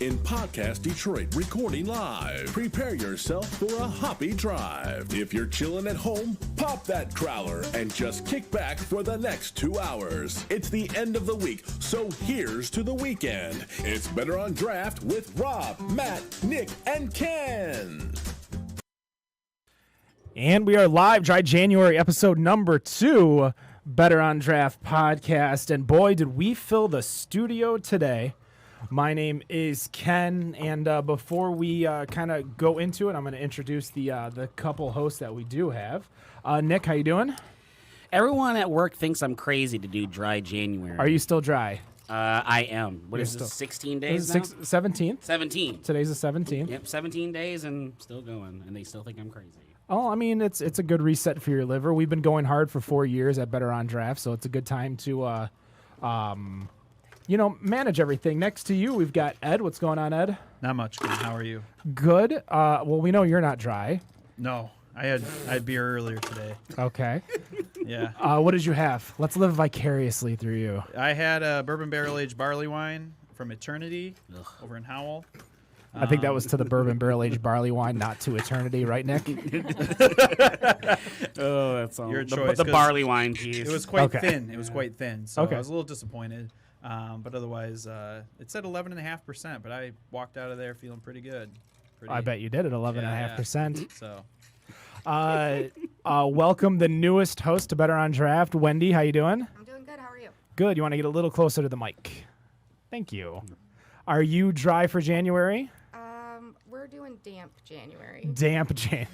in Podcast Detroit, recording live. Prepare yourself for a hoppy drive. If you're chilling at home, pop that crowler and just kick back for the next 2 hours. It's the end of the week, so here's to the weekend. It's Better on Draft with Rob, Matt, Nick, and Ken. And we are live, Dry January, episode number 2, Better on Draft podcast. And boy, did we fill the studio today. My name is Ken, and before we kind of go into it, I'm going to introduce the couple hosts that we do have. Nick, how you doing? Everyone at work thinks I'm crazy to do Dry January. Are you still dry? I am. What is this, 16 days now? 17th. 17. Today's the 17th. Yep, 17 days and still going, and they still think I'm crazy. Oh, I mean, it's a good reset for your liver. We've been going hard for 4 years at Better on Draft, so it's a good time to, manage everything. Next to you, we've got Ed. What's going on, Ed? Not much, Ken. How are you? Good. Well, we know you're not dry. No, I had beer earlier today. Okay. Yeah. What did you have? Let's live vicariously through you. I had a bourbon barrel-aged barley wine from Eternity over in Howell. I think that was to the bourbon barrel-aged barley wine, not to Eternity, right, Nick? Oh, that's all. Your choice. The barley wine piece. It was quite Okay. thin. It was quite thin, so Okay. I was a little disappointed. But otherwise, it said 11.5%, but I walked out of there feeling pretty good. I bet you did at 11.5%. So Welcome the newest host to Better on Draft, Wendy. How you doing? I'm doing good. How are you? Good. You want to get a little closer to the mic? Thank you. Are you dry for January? We're doing damp January. Damp Jan.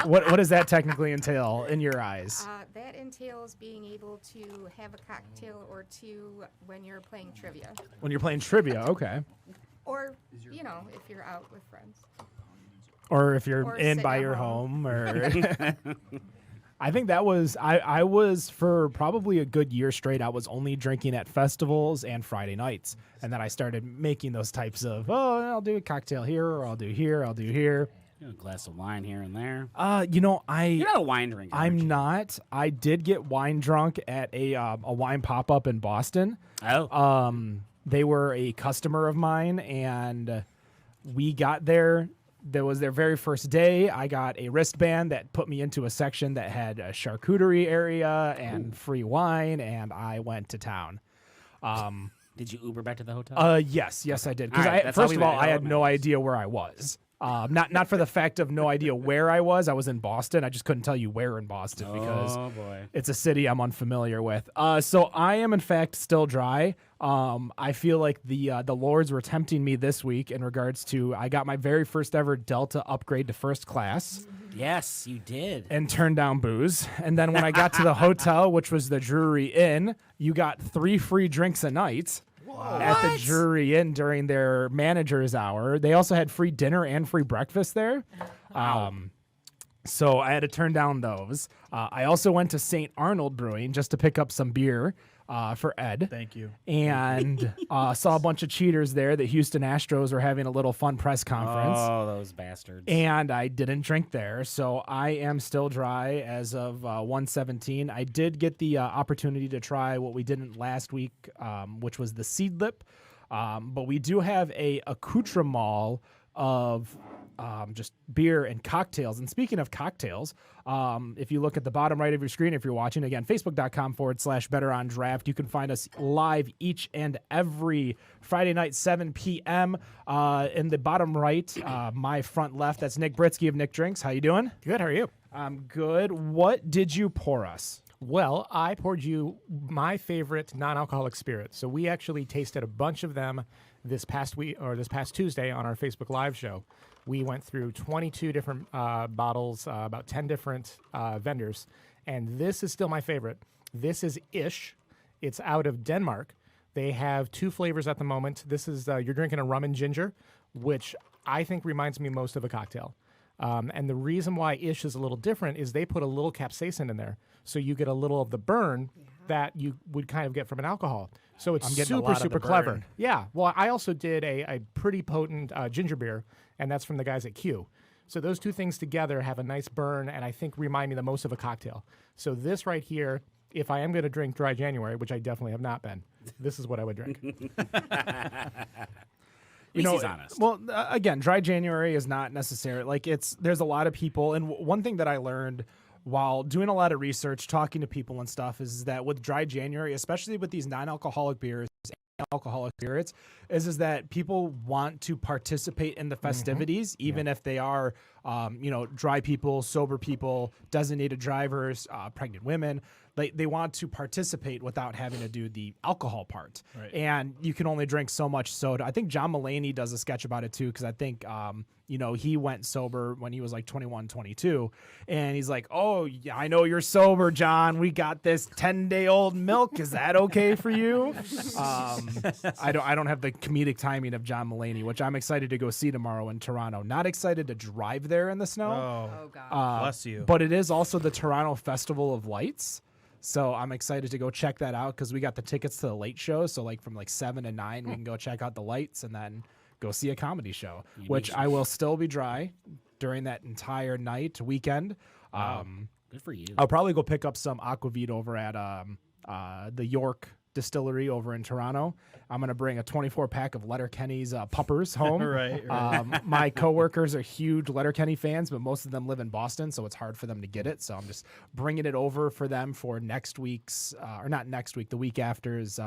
What does that technically entail in your eyes? That entails being able to have a cocktail or two when you're playing trivia. When you're playing trivia, okay. Or, if you're out with friends. Or if you're Or in sit by at your home. home, or I think that was I was for probably a good year straight. I was only drinking at festivals and Friday nights, and then I started making those types of I'll do a cocktail here, or I'll do here, I'll do here. A glass of wine here and there. You're not a wine drinker. I'm not. I did get wine drunk at a wine pop up in Boston. Oh. They were a customer of mine, and we got there. That was their very first day. I got a wristband that put me into a section that had a charcuterie area and free wine, and I went to town. Did you Uber back to the hotel? Yes, I did. Because All right, that's first all of we all, want. I had no idea where I was. Not for the fact of no idea where I was. I was in Boston. I just couldn't tell you where in Boston because it's a city I'm unfamiliar with. So I am in fact still dry. I feel like the lords were tempting me this week in regards to I got my very first ever Delta upgrade to first class. Yes, you did. And turned down booze. And then when I got to the hotel, which was the Drury Inn, you got 3 free drinks a night. At the Drury Inn during their manager's hour. They also had free dinner and free breakfast there. So I had to turn down those. I also went to St. Arnold Brewing just to pick up some beer for Ed. thank you. And saw a bunch of cheaters there. The Houston Astros were having a little fun press conference. Oh, those bastards. And I didn't drink there, so I am still dry as of 1/17. I did get the opportunity to try what we didn't last week, which was the seed lip. But we do have a accoutrement of just beer and cocktails. And speaking of cocktails, if you look at the bottom right of your screen, if you're watching, again, facebook.com/Better on Draft, you can find us live each and every Friday night, 7 p.m. In the bottom right, my front left, that's Nick Britsky of Nick Drinks. How you doing? Good, how are you? I'm good. What did you pour us? Well, I poured you my favorite non-alcoholic spirit. So we actually tasted a bunch of them this past week or this past Tuesday on our Facebook Live show. We went through 22 different bottles, about 10 different vendors, and this is still my favorite. This is Ish. It's out of Denmark. They have 2 flavors at the moment. This is you're drinking a rum and ginger, which I think reminds me most of a cocktail. And the reason why Ish is a little different is they put a little capsaicin in there. So you get a little of the burn that you would kind of get from an alcohol. So it's super clever. Yeah. Well, I also did a pretty potent ginger beer, and that's from the guys at Q. So those two things together have a nice burn and I think remind me the most of a cocktail. So this right here, if I am going to drink Dry January, which I definitely have not been, this is what I would drink. At least he's honest. Well, again, dry January is not necessary. Like there's a lot of people, and one thing that I learned while doing a lot of research, talking to people and stuff, is that with dry January, especially with these non-alcoholic beers, alcoholic spirits, is that people want to participate in the festivities, even if they are, dry people, sober people, designated drivers, pregnant women. They want to participate without having to do the alcohol part. Right. And you can only drink so much soda. I think John Mulaney does a sketch about it too, because I think, he went sober when he was like 21, 22. And he's like, oh, yeah, I know you're sober, John. We got this 10-day-old milk. Is that okay for you? I don't have the comedic timing of John Mulaney, which I'm excited to go see tomorrow in Toronto. Not excited to drive there in the snow. Oh God. Bless you. But it is also the Toronto Festival of Lights. So I'm excited to go check that out because we got the tickets to the late show. So from 7 to 9, we can go check out the lights and then go see a comedy show, which I will still be dry during that entire weekend. Good for you. I'll probably go pick up some aquavit over at the York Distillery over in Toronto. I'm going to bring a 24-pack of Letterkenny's puppers home. Right. My coworkers are huge Letterkenny fans, but most of them live in Boston, so it's hard for them to get it. So I'm just bringing it over for them for next week's, or not next week, the week after's.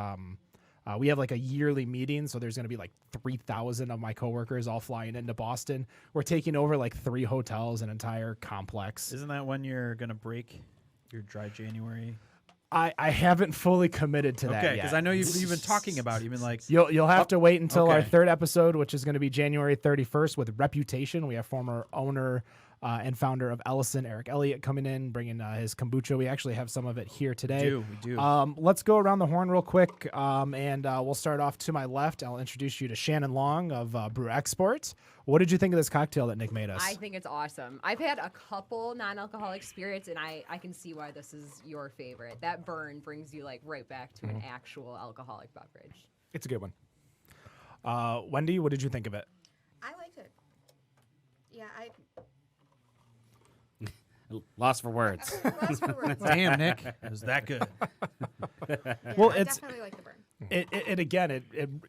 We have a yearly meeting, so there's going to be 3,000 of my coworkers all flying into Boston. We're taking over 3 hotels, an entire complex. Isn't that when you're going to break your dry January? I haven't fully committed to that yet. Okay, because I know you've been talking about it. You've been like... You'll have to wait until our 3rd episode, which is going to be January 31st with Reputation. We have former owner and founder of Ellison, Eric Elliott, coming in, bringing his kombucha. We actually have some of it here today. We do. Let's go around the horn real quick, and we'll start off to my left. I'll introduce you to Shannon Long of Brew Export. What did you think of this cocktail that Nick made us? I think it's awesome. I've had a couple non-alcoholic spirits, and I can see why this is your favorite. That burn brings you right back to an actual alcoholic beverage. It's a good one. Wendy, what did you think of it? I liked it. Yeah, Lost for words. lost for words. Damn, Nick. It was that good. Yeah, Well, I it's- definitely like the burn.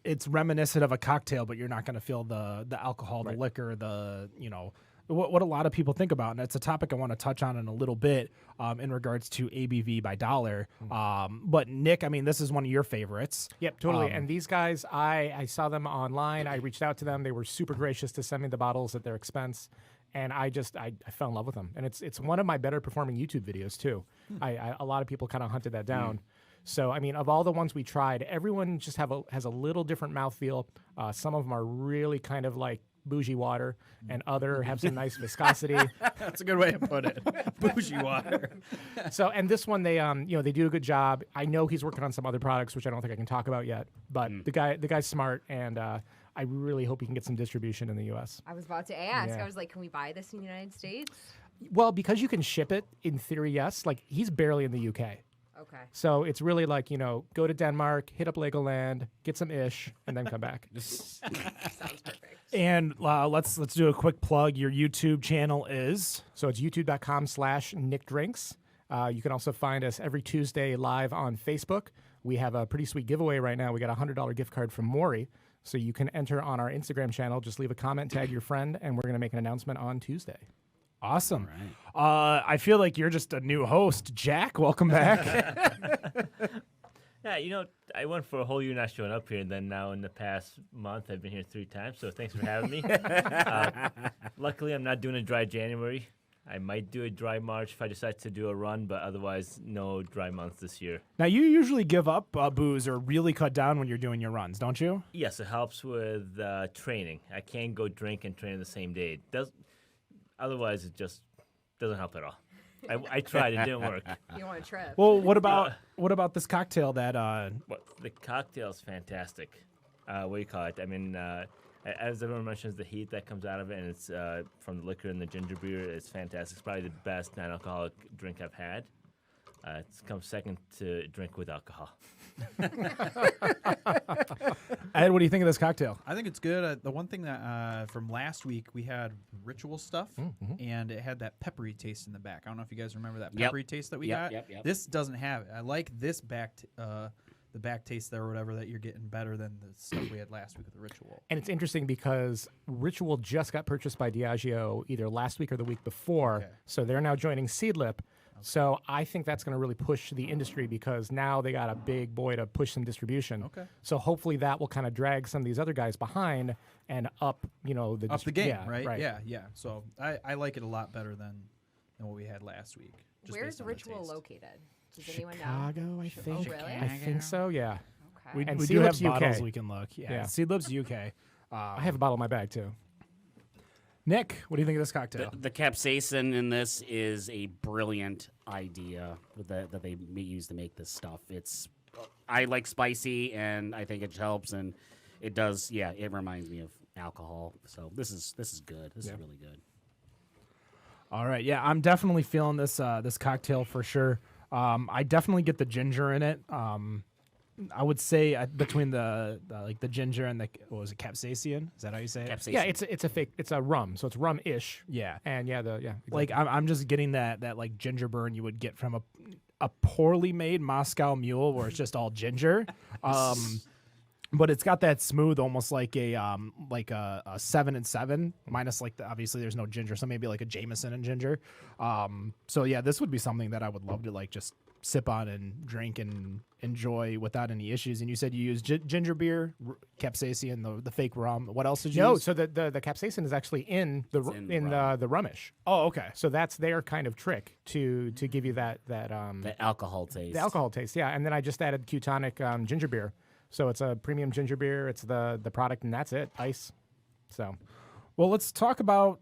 It's reminiscent of a cocktail, but you're not going to feel the alcohol, the liquor, what a lot of people think about, and it's a topic I want to touch on in a little bit in regards to ABV by dollar. But Nick, this is one of your favorites. Yep, totally. And these guys, I saw them online. I reached out to them. They were super gracious to send me the bottles at their expense. And I fell in love with them. And it's one of my better performing YouTube videos, too. A lot of people kind of hunted that down. So, of all the ones we tried, everyone just has a little different mouthfeel. Some of them are really kind of like bougie water, and other have some nice viscosity. That's a good way to put it. Bougie water. So, and this one, they do a good job. I know he's working on some other products, which I don't think I can talk about yet. But the guy's smart, and I really hope he can get some distribution in the U.S. I was about to ask. Yeah. I was like, can we buy this in the United States? Well, because you can ship it, in theory, yes. He's barely in the U.K. Okay. So it's really go to Denmark, hit up Legoland, get some ish, and then come back. Sounds perfect. And let's do a quick plug. Your YouTube channel is? So it's youtube.com/NickDrinks. You can also find us every Tuesday live on Facebook. We have a pretty sweet giveaway right now. We got a $100 gift card from Maury. So you can enter on our Instagram channel. Just leave a comment, tag your friend, and we're going to make an announcement on Tuesday. Awesome. Right. I feel like you're just a new host. Jack, welcome back. Yeah, I went for a whole year not showing up here, and then now in the past month I've been here 3 times, so thanks for having me. Luckily, I'm not doing a dry January. I might do a dry March if I decide to do a run, but otherwise, no dry months this year. Now, you usually give up booze or really cut down when you're doing your runs, don't you? Yes, it helps with training. I can't go drink and train the same day. Otherwise, it just doesn't help at all. I tried, it didn't work. You don't want to trip. Well, what about this cocktail that? The cocktail's fantastic. What do you call it? As everyone mentions, the heat that comes out of it, and it's from the liquor and the ginger beer, is fantastic. It's probably the best non-alcoholic drink I've had. It comes second to drink with alcohol. Ed, what do you think of this cocktail? I think it's good. The one thing that from last week, we had ritual stuff, and it had that peppery taste in the back. I don't know if you guys remember that peppery taste that we got. Yep. This doesn't have it. I like this back, the the back taste there or whatever that you're getting better than the stuff we had last week with the Ritual. And it's interesting because Ritual just got purchased by Diageo either last week or the week before, so they're now joining Seedlip. So I think that's going to really push the industry because now they got a big boy to push some distribution. Okay. So hopefully that will kind of drag some of these other guys behind and up, up the game, right? Yeah. So I like it a lot better than what we had last week. Where's Ritual located? Does anyone know? Chicago, I think. Oh, really? I think so. Yeah. Okay. We And do have Seedlip's bottles UK. we can look. Yeah, Yeah. Seedlip's UK. I have a bottle in my bag too. Nick, what do you think of this cocktail? The capsaicin in this is a brilliant idea that they use to make this stuff. I like spicy, and I think it helps, and it does. Yeah, it reminds me of alcohol. So this is good. This is really good. All right, yeah, I'm definitely feeling this this cocktail for sure. I definitely get the ginger in it. I would say between the ginger and the capsaicin. Is that how you say it? Capsaicin. Yeah, it's a rum, so it's rum-ish. Yeah, And exactly. like I'm just getting that like ginger burn you would get from a poorly made Moscow Mule where it's just all ginger. But it's got that smooth, almost like a 7 and 7 minus obviously there's no ginger, so maybe like a Jameson and ginger. So yeah, this would be something that I would love to like just sip on and drink and enjoy without any issues. And you said you use ginger beer, capsaicin, the fake rum. What else did you use? So the capsaicin is actually in the rummish. Oh, okay. So that's their kind of trick to give you that The alcohol taste. the alcohol taste. Yeah, and then I just added Cutonic ginger beer. So it's a premium ginger beer. It's the product, and that's it. Ice. So, Well, let's talk about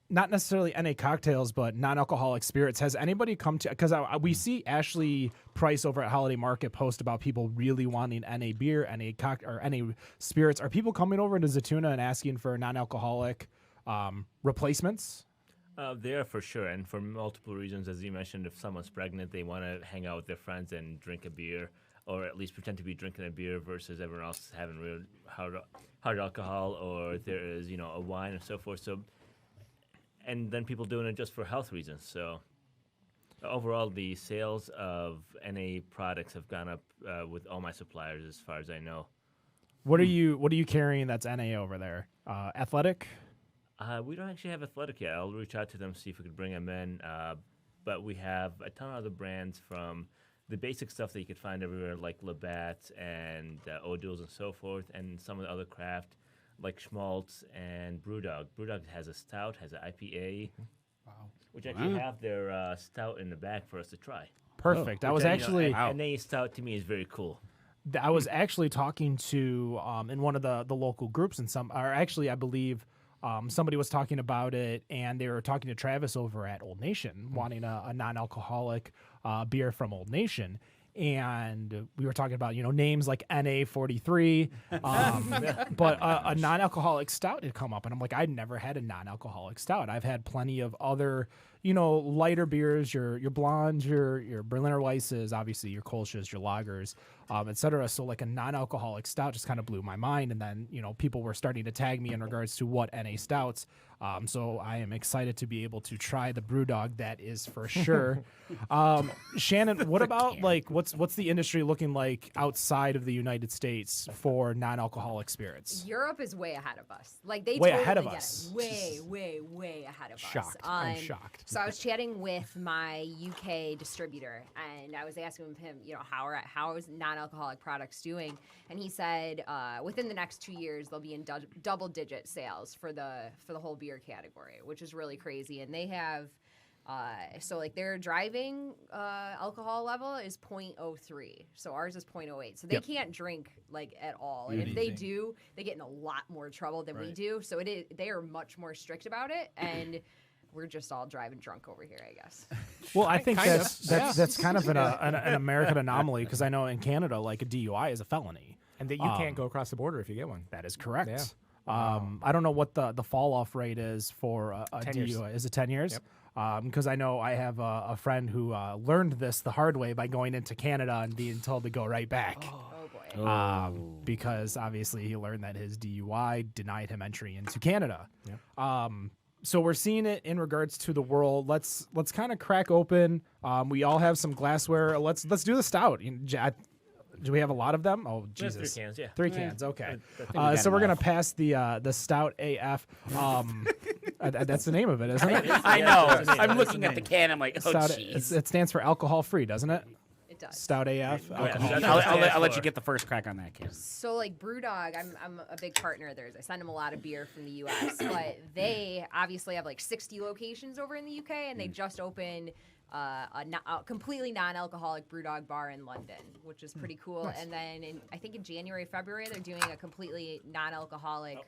not necessarily NA cocktails, but non-alcoholic spirits. Has anybody come to? Because we see Ashley Price over at Holiday Market post about people really wanting NA beer, or NA spirits. Are people coming over to Zetouna and asking for non-alcoholic replacements? There for sure, and for multiple reasons. As you mentioned, if someone's pregnant, they want to hang out with their friends and drink a beer, or at least pretend to be drinking a beer versus everyone else having real hard alcohol, or there is a wine and so forth. So, and then people doing it just for health reasons. So, overall, the sales of NA products have gone up with all my suppliers, as far as I know. What are you carrying that's NA over there? Athletic. We don't actually have Athletic yet. I'll reach out to them, see if we could bring them in. But we have a ton of other brands, from the basic stuff that you could find everywhere, like Labatt and O'Doul's and so forth, and some of the other craft, like Schmaltz and BrewDog. BrewDog has a stout, has an IPA, which actually have their stout in the back for us to try. Perfect. I was Which, actually NA stout to me is very cool. I was actually talking to in one of the local groups, and I believe somebody was talking about it, and they were talking to Travis over at Old Nation, wanting a non-alcoholic beer from Old Nation. And we were talking about, names like NA43, but a non-alcoholic stout had come up. And I'm like, I'd never had a non-alcoholic stout. I've had plenty of other, lighter beers, your blondes, your Berliner Weisses, obviously your Kolsch's, your lagers, et cetera. So like a non-alcoholic stout just kind of blew my mind. And then, people were starting to tag me in regards to what NA stouts. So I am excited to be able to try the BrewDog, that is for sure. Shannon, what about what's the industry looking like outside of the United States for non-alcoholic spirits? Europe is way ahead of us. Like they Way totally ahead of get us. it. Way ahead of Shocked. us. I'm shocked. So I was chatting with my UK distributor, and I was asking him, how is non-alcoholic products doing? And he said within the next 2 years they'll be in double-digit sales for the whole beer category, which is really crazy. And they have their driving alcohol level is 0.03, so ours is 0.08, so they can't drink at all, and if they do, they get in a lot more trouble than we do. So they are much more strict about it, and we're just all driving drunk over here, I guess. Well, I think Kind of. that's kind of an American anomaly, because I know in Canada, like a DUI is a felony. And that you can't go across the border if you get one. That is correct. Yeah. I don't know what the fall off rate is for a 10 DUI. years. Is it 10 years? Yep. Because I know I have a friend who learned this the hard way by going into Canada and being told to go right back. Oh boy. Because obviously he learned that his DUI denied him entry into Canada. Yep. So we're seeing it in regards to the world. Let's kind of crack open. We all have some glassware. Let's do the stout. Do we have a lot of them? Oh, We have Jesus. 3 cans, yeah. 3 cans, okay. got So we're going to enough. pass the Stout AF. That's the name of it, isn't it? I Yeah, know. that's the name. I'm That's looking the at the name. can. I'm like, oh, Stout, jeez. it stands for alcohol-free, doesn't it? It does. Stout AF. Yeah, Alcohol. that's I'll, what it I'll, let- stands I'll let you for. get the first crack on that can. So like BrewDog, I'm a big partner of theirs. I send them a lot of beer from the U.S., but they obviously have like 60 locations over in the UK, and they just opened a completely non-alcoholic BrewDog bar in London, which is pretty cool. And then I think in January, February, they're doing a completely non-alcoholic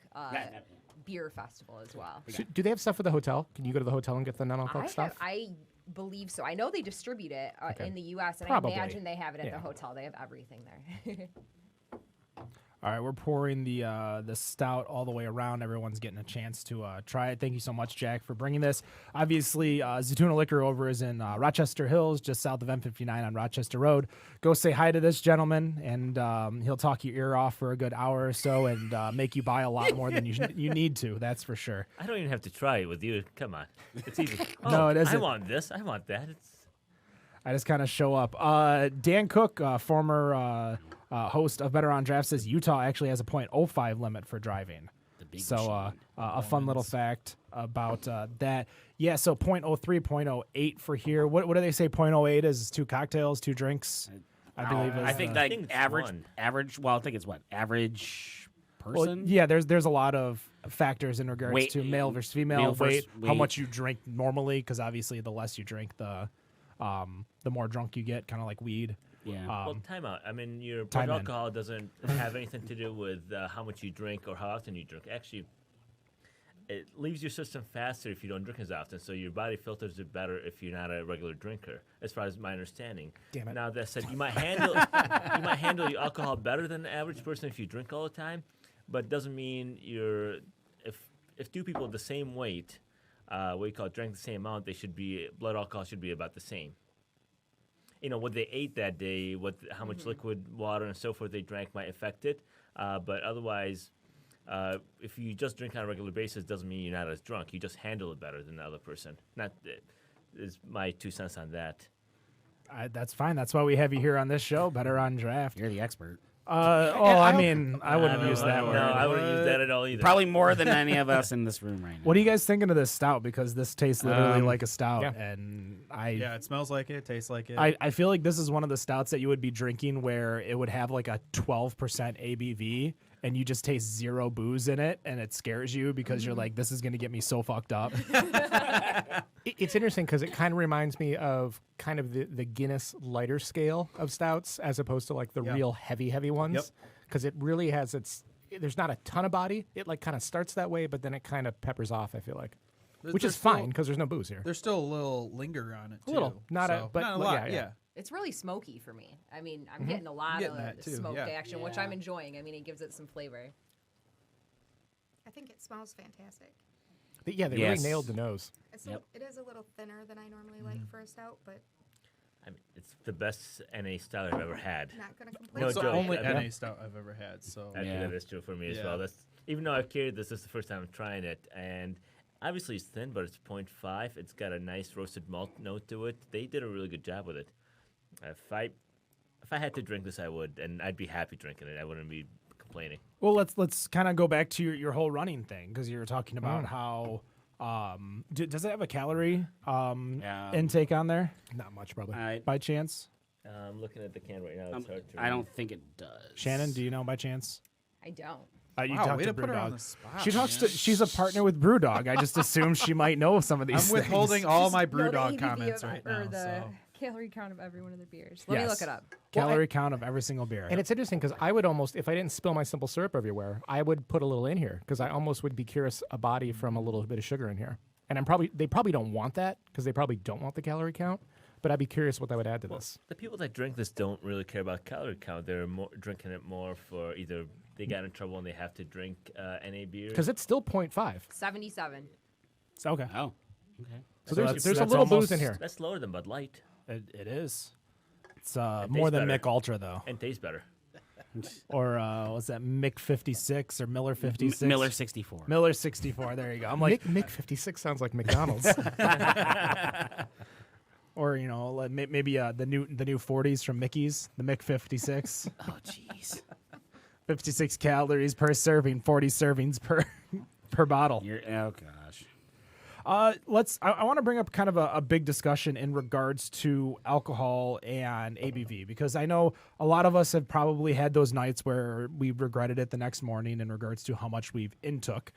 beer festival as well. So do they have stuff for the hotel? Can you go to the hotel and get the non-alcoholic stuff? I believe so. I know they distribute it in the U.S., and Probably. I imagine they have it at Yeah. the hotel. They have everything there. All right, we're pouring the stout all the way around. Everyone's getting a chance to try it. Thank you so much, Jack, for bringing this. Obviously, Zetouna Liquor over is in Rochester Hills, just south of M59 on Rochester Road. Go say hi to this gentleman, and he'll talk your ear off for a good hour or so and make you buy a lot more than you need to. That's for sure. I don't even have to try it with you. Come on. It's easy. No, it I isn't. want this. I want that. I just kind of show up. Dan Cook, former host of Better on Draft, says Utah actually has a .05 limit for driving. The big So machine. a fun little fact about that. Yeah, so .03, .08 for here. What do they say? .08 is 2 cocktails, 2 drinks. I believe. I is think the- like think it's average. one. Average. Well, I think it's what average Well, person. yeah, there's a lot of factors in regards Weight- to male versus female, male versus weight, how weight. much you drink normally, because obviously the less you drink, the more drunk you get, kind of like weed. Yeah. Well, time out. I mean, your time blood in. alcohol doesn't have anything to do with how much you drink or how often you drink. Actually, it leaves your system faster if you don't drink as often, so your body filters it better if you're not a regular drinker, as far as my understanding. Damn it. Now, that said, you might handle your alcohol better than the average person if you drink all the time, but it doesn't mean you're if 2 people the same weight, what you call drank the same amount, blood alcohol should be about the same. You know, what they ate that day, how much liquid, water, and so forth they drank might affect it. But otherwise, if you just drink on a regular basis, doesn't mean you're not as drunk. You just handle it better than the other person. Is my 2 cents on that. That's fine. That's why we have you here on this show, Better on Draft. You're the expert. I mean, I wouldn't No, use that no, word. No, I wouldn't use that at all either. Probably more than any of us in this room right now. What are you guys thinking of this stout? Because this tastes literally like a stout, yeah. and Yeah, it smells like it, tastes like it. I feel like this is one of the stouts that you would be drinking where it would have like a 12% ABV, and you just taste 0 booze in it, and it scares you because you're like, this is going to get me so fucked up. It's interesting because it kind of reminds me of kind of the Guinness lighter scale of stouts as opposed to like the Yeah. real heavy ones. Yep. Because it really has there's not a ton of body. It like kind of starts that way, but then it kind of peppers off, I feel like. Which There's is fine still- because there's no booze here. There's still a little linger on it, too. A little. Not a- but not a yeah, lot, yeah. yeah. It's really smoky for me. I mean, I'm getting a lot Getting of that too, smoked yeah. action, which I'm enjoying. I mean, it gives it some flavor. I think it smells fantastic. Yeah, they Yes. really nailed the nose. It is a little thinner than I normally like for a stout, but I mean, it's the best NA stout I've ever had. not going to complain. No It's the joke. only I mean- NA stout I've ever had, so... I think Yeah. that is true for me as Yeah. well. That's even though I've carried this is the first time I'm trying it, and obviously it's thin, but it's 0.5. It's got a nice roasted malt note to it. They did a really good job with it. If I had to drink this, I would, and I'd be happy drinking it. I wouldn't be complaining. Well, let's kind of go back to your whole running thing, because you were talking about how does it have a calorie intake on there Not much, probably. by chance? I'm looking at the can right now. It's hard to I read. don't think it does. Shannon, do you know by chance? I don't. You Wow, talked way to to put her on BrewDog. the spot, She talks man. to. She's a partner with BrewDog. I just assume she might know some of these. I'm things. withholding all my Know the BrewDog ABV comments of- right or now, the so... calorie count of every one of their beers. Let me Yes. look it up. calorie count of every single beer. And it's interesting because I would almost, if I didn't spill my simple syrup everywhere, I would put a little in here because I almost would be curious a body from a little bit of sugar in here. And they probably don't want that because they probably don't want the calorie count. But I'd be curious what that would add to this. The people that drink this don't really care about calorie count. They're drinking it more for either they got in trouble and they have to drink NA beer. Because it's still 0.5. 77. okay. Oh, okay. So that's- there's a that's little booze in almost- here. That's lower than Bud Light It is. It's tastes more than better. Mick Ultra though, and tastes better. or what's that? Mick 56 or Miller 56? Miller 64. Miller 64. There you go. I'm like, Mick 56 sounds like McDonald's. or like maybe the new 40s from Mickey's, the Mick 56. Oh, jeez. 56 calories per serving, 40 servings per bottle. Oh gosh. I want to bring up kind of a big discussion in regards to alcohol and ABV, because I know a lot of us have probably had those nights where we regretted it the next morning in regards to how much we've intook.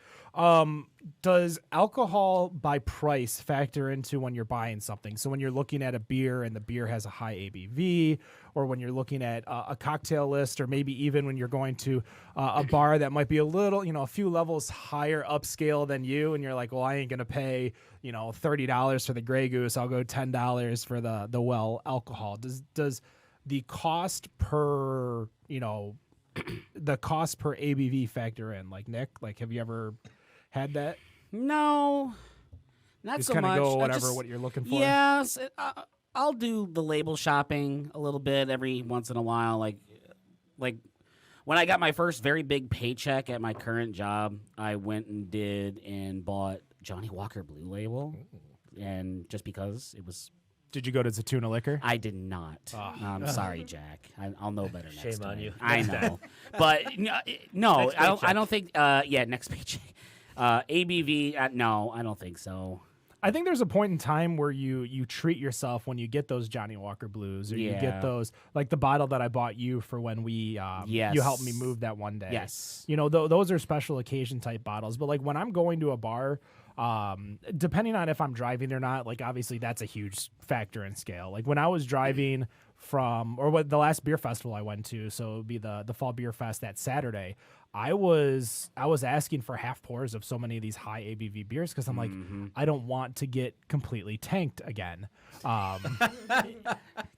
Does alcohol by price factor into when you're buying something? So when you're looking at a beer and the beer has a high ABV, or when you're looking at a cocktail list, or maybe even when you're going to a bar that might be a little, a few levels higher upscale than you, and you're like, well, I ain't going to pay, $30 for the Grey Goose. I'll go $10 for the well alcohol. Does the cost per, the cost per ABV factor in? Like, Nick, have you ever had that? No, not Just so kind of much. go whatever what you're looking for. Yes, I'll do the label shopping a little bit every once in a while. Like when I got my first very big paycheck at my current job, I went and bought Johnny Walker Blue Label, and just because it was. Did you go to Zetouna Liquor? I did not. I'm sorry, Jack. I'll know better next time. Shame on you. I know, but no, I don't think. Next paycheck. ABV, no, I don't think so. I think there's a point in time where you treat yourself when you get those Johnny Walker Blues, or you get those, like the bottle that I bought you for when we you helped me move that one day. Yes. Those are special occasion type bottles. But like when I'm going to a bar, depending on if I'm driving or not, like obviously that's a huge factor in scale. Like when I was driving the last beer festival I went to, so it would be the Fall Beer Fest that Saturday, I was asking for half pours of so many of these high ABV beers because I'm like, I don't want to get completely tanked again.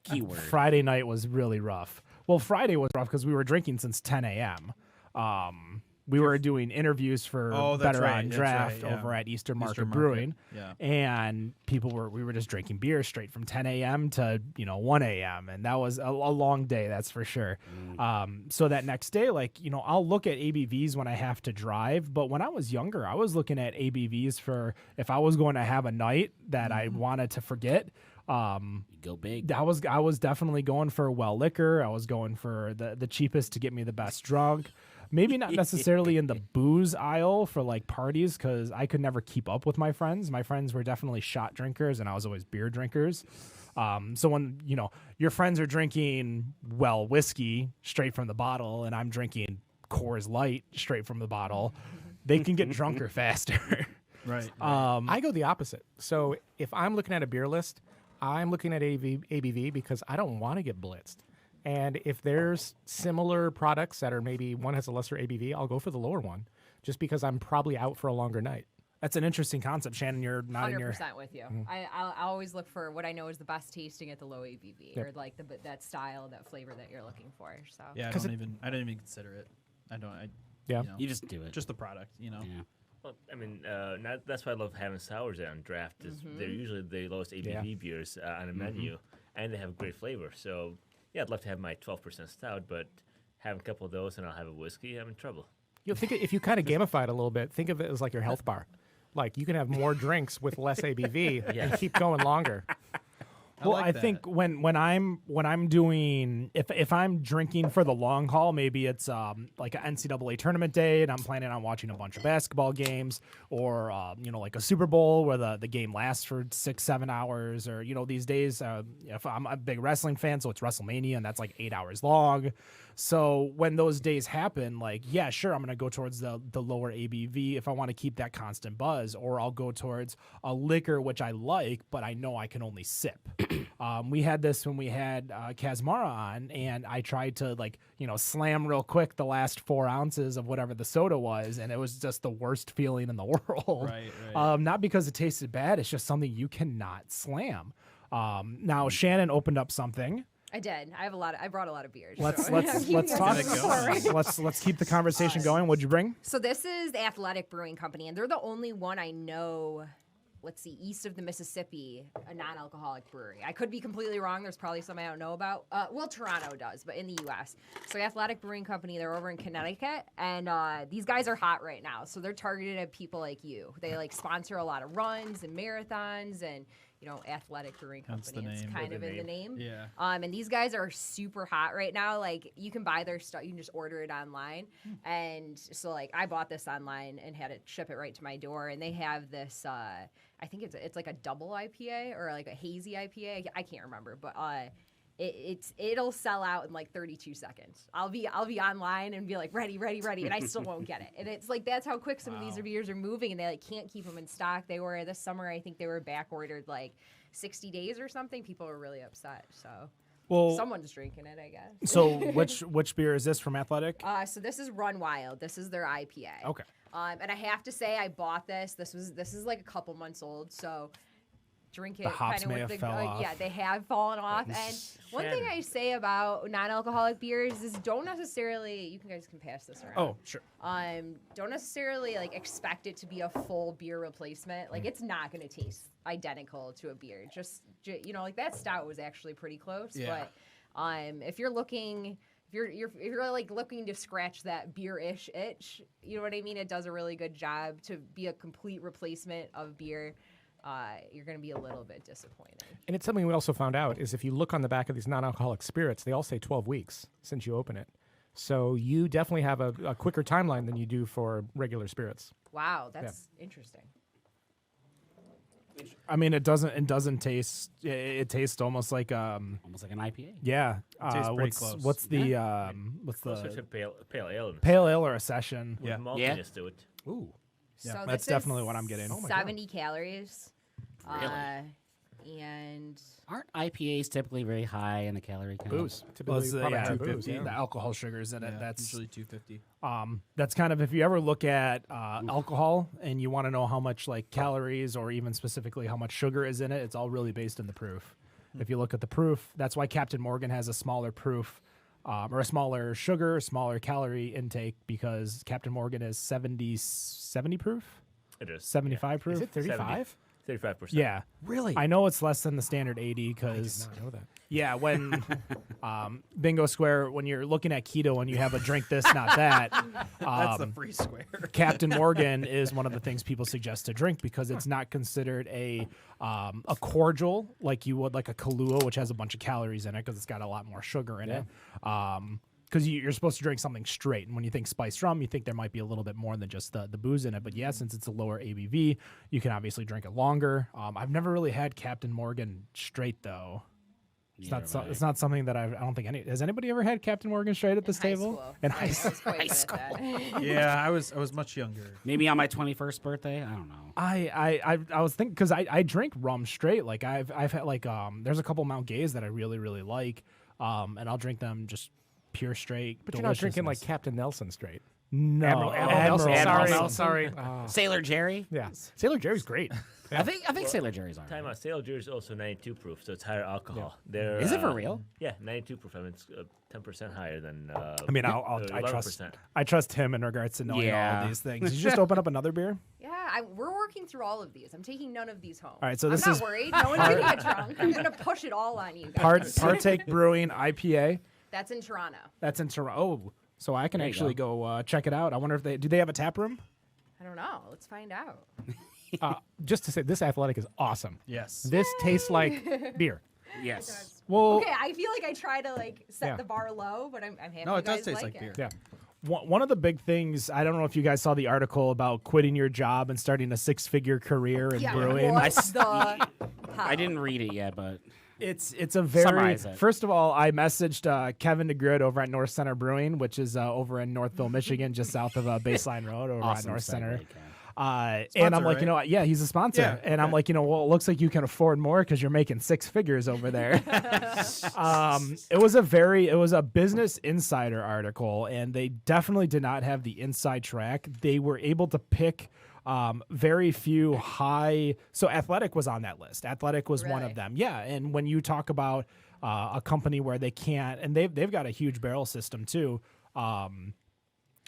Keyword. Friday night was really rough. Well, Friday was rough because we were drinking since 10 a.m. We were doing interviews for Better on Draft over at Eastern Market Brewing. Yeah. And we were just drinking beer straight from 10 a.m. to, 1 a.m. And that was a long day, that's for sure. So that next day, I'll look at ABVs when I have to drive. But when I was younger, I was looking at ABVs for if I was going to have a night that I wanted to forget. You go big. I was definitely going for well liquor. I was going for the cheapest to get me the best drunk. Maybe not necessarily in the booze aisle for like parties, because I could never keep up with my friends. My friends were definitely shot drinkers, and I was always beer drinkers. So when your friends are drinking whiskey straight from the bottle, and I'm drinking Coors Light straight from the bottle, they can get drunker faster. Right. I go the opposite. So if I'm looking at a beer list, I'm looking at ABV because I don't want to get blitzed. And if there's similar products that are maybe one has a lesser ABV, I'll go for the lower one, just because I'm probably out for a longer night. That's an interesting concept, Shannon. You're not 100% in your. with you. I always look for what I know is the best tasting at the low ABV, or like that style, that flavor that you're looking for. So Yeah, I don't even consider it. You just do it. Just the product, Yeah. Well, I mean, that's why I love having sours on draft. Is they're usually the lowest ABV beers on a menu, and they have great flavor. So yeah, I'd love to have my 12% stout, but have a couple of those and I'll have a whiskey. I'm in trouble. You'll think if you kind of gamify it a little bit, think of it as like your health bar. Like you can have more drinks with less ABV and keep going longer. Well, I think when I'm doing if I'm drinking for the long haul, maybe it's like an NCAA tournament day, and I'm planning on watching a bunch of basketball games, or like a Super Bowl where the game lasts for 6-7 hours, or these days if I'm a big wrestling fan, so it's WrestleMania and that's like 8 hours long. So when those days happen, like, yeah, sure, I'm going to go towards the lower ABV if I want to keep that constant buzz, or I'll go towards a liquor, which I like, but I know I can only sip. We had this when we had Kazmara on, and I tried to slam real quick the last 4 ounces of whatever the soda was, and it was just the worst feeling in the world. Right. Not because it tasted bad, it's just something you cannot slam. Now Shannon opened up something. I did. I brought a lot of beers. Let's so let's talk. Let's keep the conversation going. What'd you bring? So this is the Athletic Brewing Company, and they're the only one I know. Let's see, east of the Mississippi, a non-alcoholic brewery. I could be completely wrong. There's probably some I don't know about. Well, Toronto does, but in the U.S. So Athletic Brewing Company, they're over in Connecticut, and these guys are hot right now. So they're targeted at people like you. They sponsor a lot of runs and marathons, and athletic brewing Hence company. the It's name. kind The of in the name. name. Yeah. And these guys are super hot right now. Like, you can buy their stuff. You can just order it online. And so, like, I bought this online and had it ship it right to my door. And they have this, I think it's like a double IPA or like a hazy IPA. I can't remember, but it'll sell out in like 32 seconds. I'll be online and be like ready, and I still won't get it. And it's like that's how quick some of these beers are moving, and they like can't keep them in stock. They were this summer, I think they were back ordered like 60 days or something. People were really upset. So someone's drinking it, I guess. So which beer is this from Athletic? So this is Run Wild. This is their IPA. Okay. And I have to say, I bought this. This is like a couple months old, so. Drink it The hops kind of may with have the fell off. yeah, they have fallen off. And one thing I say about non-alcoholic beers is don't necessarily, you guys can pass this around. Oh, sure. Don't necessarily like expect it to be a full beer replacement. Like it's not going to taste identical to a beer. Just like that stout was actually pretty close. Yeah. But if you're looking. If you're like looking to scratch that beer-ish itch, you know what I mean? It does a really good job to be a complete replacement of beer. You're going to be a little bit disappointed. And it's something we also found out is if you look on the back of these non-alcoholic spirits, they all say 12 weeks since you open it. So you definitely have a quicker timeline than you do for regular spirits. Wow, that's interesting. I mean, it doesn't taste. It tastes almost like an IPA. Yeah. tastes pretty close. What's the what's Closer the to pale ale. pale ale or a session? With Yeah. maltiness to it. Ooh. So That's this definitely is what I'm getting. Oh my 70 calories. Really? And Aren't IPAs typically very high in the calorie count? Booze. Well, Typically it's the, probably yeah, two booze, the alcohol sugars in it. That's usually 250. That's kind of if you ever look at alcohol and you want to know how much like calories or even specifically how much sugar is in it, it's all really based in the proof. If you look at the proof, that's why Captain Morgan has a smaller proof or a smaller sugar, smaller calorie intake because Captain Morgan is 70 proof, It is. 75 proof. Is it 35? 35%. Yeah. Really? I know it's less than the standard 80 I did because not know that. yeah, when Bingo Square, when you're looking at keto and you have a drink this, not that, That's the free square. Captain Morgan is one of the things people suggest to drink because it's not considered a cordial like you would like a Kahlua, which has a bunch of calories in it because it's got a lot more sugar in it. Because you're supposed to drink something straight, and when you think spiced rum, you think there might be a little bit more than just the booze in it. But yeah, since it's a lower ABV, you can obviously drink it longer. I've never really had Captain Morgan straight though. It's not something that I don't think any. Has anybody ever had Captain Morgan straight at this table? In high school. high school. Yeah, I was much younger. Maybe on my 21st birthday. I don't know. I was thinking because I drink rum straight. Like I've had like there's a couple Mount Gays that I really really like, and I'll drink them just pure straight. But you're not drinking like Captain Nelson straight. No, Admiral Admiral Nelson. Nelson. Sorry. Sailor Jerry. Yeah. Sailor Jerry's great. I think Sailor Jerry's alright. Time out. Sailor Jerry is also 92 proof, so it's higher alcohol. They're, Is it for real? Yeah, 92 proof. I mean, it's 10% higher than. I mean, I trust 11%. I trust him in regards to knowing all Yeah. of these things. Did you just open up another beer? Yeah, we're working through all of these. I'm taking none of these home. All right, so this I'm is not worried. No one's gonna get drunk. I'm gonna push it all on you guys. Partake Brewing IPA. That's in Toronto. That's in Toronto. Oh, so I can There you actually go check it out. I wonder if do they have a tap room? I don't know. Let's find out. Just to say, this Athletic is awesome. Yes. This tastes like beer. Yes. Well, Okay, I feel like I try to like set Yeah. the bar low, but I'm happy. No, you it does guys taste like it. beer. Yeah. one of the big things, I don't know if you guys saw the article about quitting your job and starting a 6-figure career in Yeah, brewing. what the I didn't read it yet, but It's a very Summarize it. first of all, I messaged Kevin DeGrid over at North Center Brewing, which is over in Northville, Michigan, just south of Baseline Road over awesome at North Center. segue, Ken. And Sponsor, I'm like, right? you know what? Yeah, he's a sponsor. Yeah, and I'm like, you know, well, it looks like you can afford more because you're making 6 figures over there. It was a Business Insider article, and they definitely did not have the inside track. They were able to pick very few high. So Athletic was on that list. Athletic was one of Really? them. Yeah, and when you talk about a company where they can't, and they've got a huge barrel system too.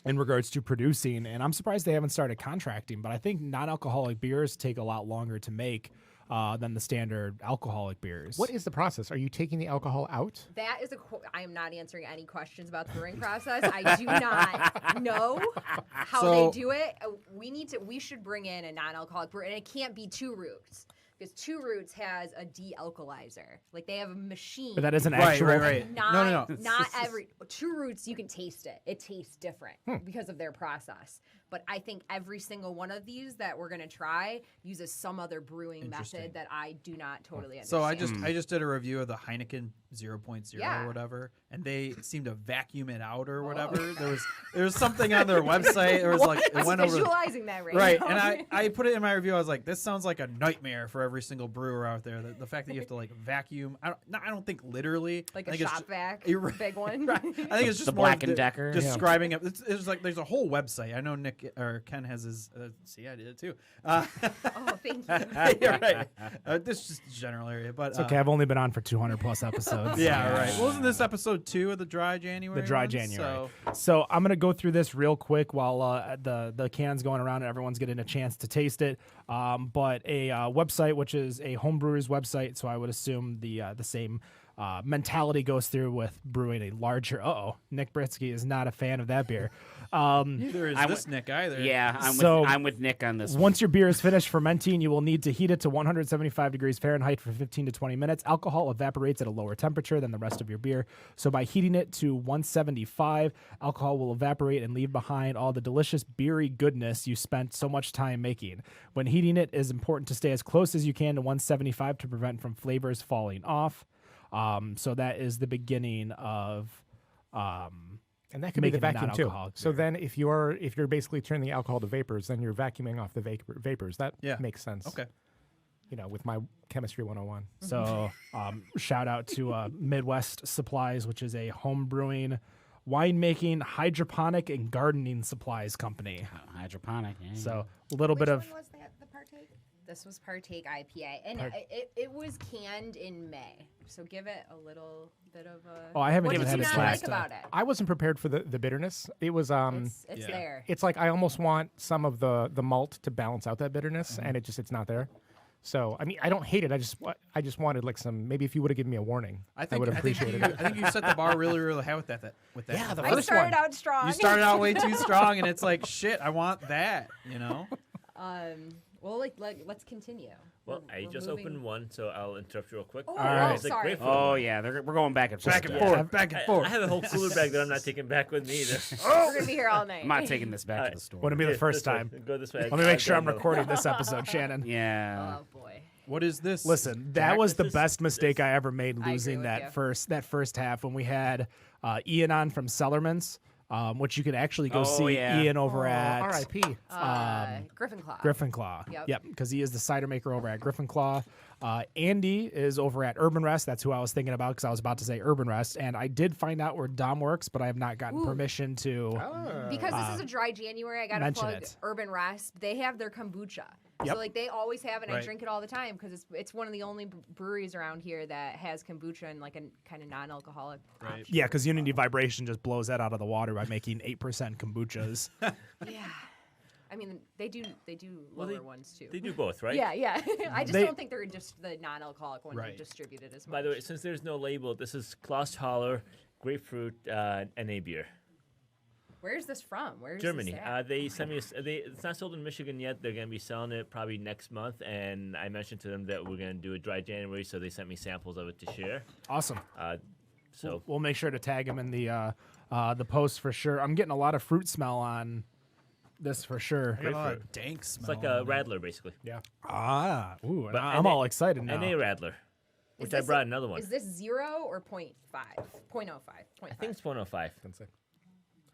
In regards to producing, and I'm surprised they haven't started contracting, but I think non-alcoholic beers take a lot longer to make than the standard alcoholic beers. What is the process? Are you taking the alcohol out? That is I am not answering any questions about the brewing process. I do not know how So- they do it. We should bring in a non-alcoholic brewer, and it can't be 2 routes. Because Two Roots has a de-alkalizer. Like they have a machine. But that isn't Right, actual. right. Not, No. not every Two Roots. You can taste it. It tastes different because of their process. But I think every single one of these that we're gonna try uses some other brewing method that I do not totally understand. So I just did a review of the Heineken 0.0 or whatever, and they seemed to vacuum it out or whatever. There was something on their website. It was like it went over. Visualizing that Right, now. and I put it in my review. I was like, this sounds like a nightmare for every single brewer out there. The fact that you have to like vacuum. I don't think literally. like I a think it's shop just- vac, You're right. big one. Right. I think it's just The more Black and Decker. describing it. It's like there's a whole website. I know Nick or Ken has his. See, I did it too. Oh, thank you. You're right. This is just general area, but It's okay. I've only been on for 200 plus episodes. yeah, right. Well, wasn't this episode 2 of the dry January? The dry one? January. So, So I'm gonna go through this real quick while the can's going around and everyone's getting a chance to taste it. But a website, which is a homebrewer's website, so I would assume the same mentality goes through with brewing a larger. Nick Britsky is not a fan of that beer. neither is I this Nick either. Yeah, So- I'm with Nick on this one. Once your beer is finished fermenting, you will need to heat it to 175 degrees Fahrenheit for 15 to 20 minutes. Alcohol evaporates at a lower temperature than the rest of your beer. So by heating it to 175, alcohol will evaporate and leave behind all the delicious beery goodness you spent so much time making. When heating it, is important to stay as close as you can to 175 to prevent from flavors falling off. So that is the beginning of And that could be the making a vacuum too. non-alcoholic So beer. then, if you're basically turning the alcohol to vapors, then you're vacuuming off the vapors. That Yeah. makes sense. Okay. You know, with my chemistry 101. So shout out to Midwest Supplies, which is a home brewing, winemaking, hydroponic, and gardening supplies company. Hydroponic. Yeah. So a little Which bit of one was that? The partake? This was Partake IPA, and it was canned in May. So give it a little bit of a. Oh, I haven't What even did had you it not like last, about it? I wasn't prepared for the bitterness. It was It's Yeah. there. it's like I almost want some of the malt to balance out that bitterness, and it's not there. So I mean, I don't hate it. I just wanted like some. Maybe if you would have given me a warning, I would have appreciated it. I think you set the bar really, really high with that. Yeah, the I first started one. out strong. You started out way too strong, and it's like shit. I want that. You know. Well, let's continue. Well, We're I just moving- opened one, so I'll interrupt you real quick. Oh, right. It's a sorry. grapefruit Oh one. yeah, we're going back and forth. Back and there. forth, back and forth. I have a whole cooler bag that I'm not taking back with me either. We're gonna be here all night. I'm not taking this back to the store. Wouldn't be the Here, first this way. time. Go this way. Let me make sure I'm I've got recording this episode, Shannon. Yeah. Oh boy. What is this? Listen, that was the this is- best mistake I ever made, agree losing with that you. first half when we had Ian on from Cellarman's, which you can actually go Oh, see yeah. Ian over at R.I.P. Griffin Claw. Griffin Claw. Yep. because he is the cider maker over at Griffin Claw. Andy is over at Urban Rest. That's who I was thinking about because I was about to say Urban Rest. And I did find out where Dom works, but I have not gotten permission to. Because this is a dry January, I gotta mention plug it. Urban Rest. They have their kombucha. Yep. So like they always have it. And I Right. drink it all the time because it's one of the only breweries around here that has kombucha and like a kind of non-alcoholic. Right. Yeah, because Unity Vibration just blows that out of the water by making 8% kombuchas. Yeah. I mean, they do Well, lower ones too. They do both, right? Yeah, yeah. I just They- don't think they're just the non-alcoholic ones are Right. distributed as much. By the way, since there's no label, this is Klosshaller grapefruit NA beer. Where's this from? Where's Germany. This at? They sent me. It's not sold in Michigan yet. They're gonna be selling it probably next month. And I mentioned to them that we're gonna do a dry January, so they sent me samples of it to share. Awesome. So We'll make sure to tag him in the post for sure. I'm getting a lot of fruit smell on this for sure. I got a lot of dank smell. it's like a radler, basically. Yeah. Ooh, But I'm NA all excited now. NA radler, which I brought another one. Is this 0 or 0.5? 0.05? I think it's 105.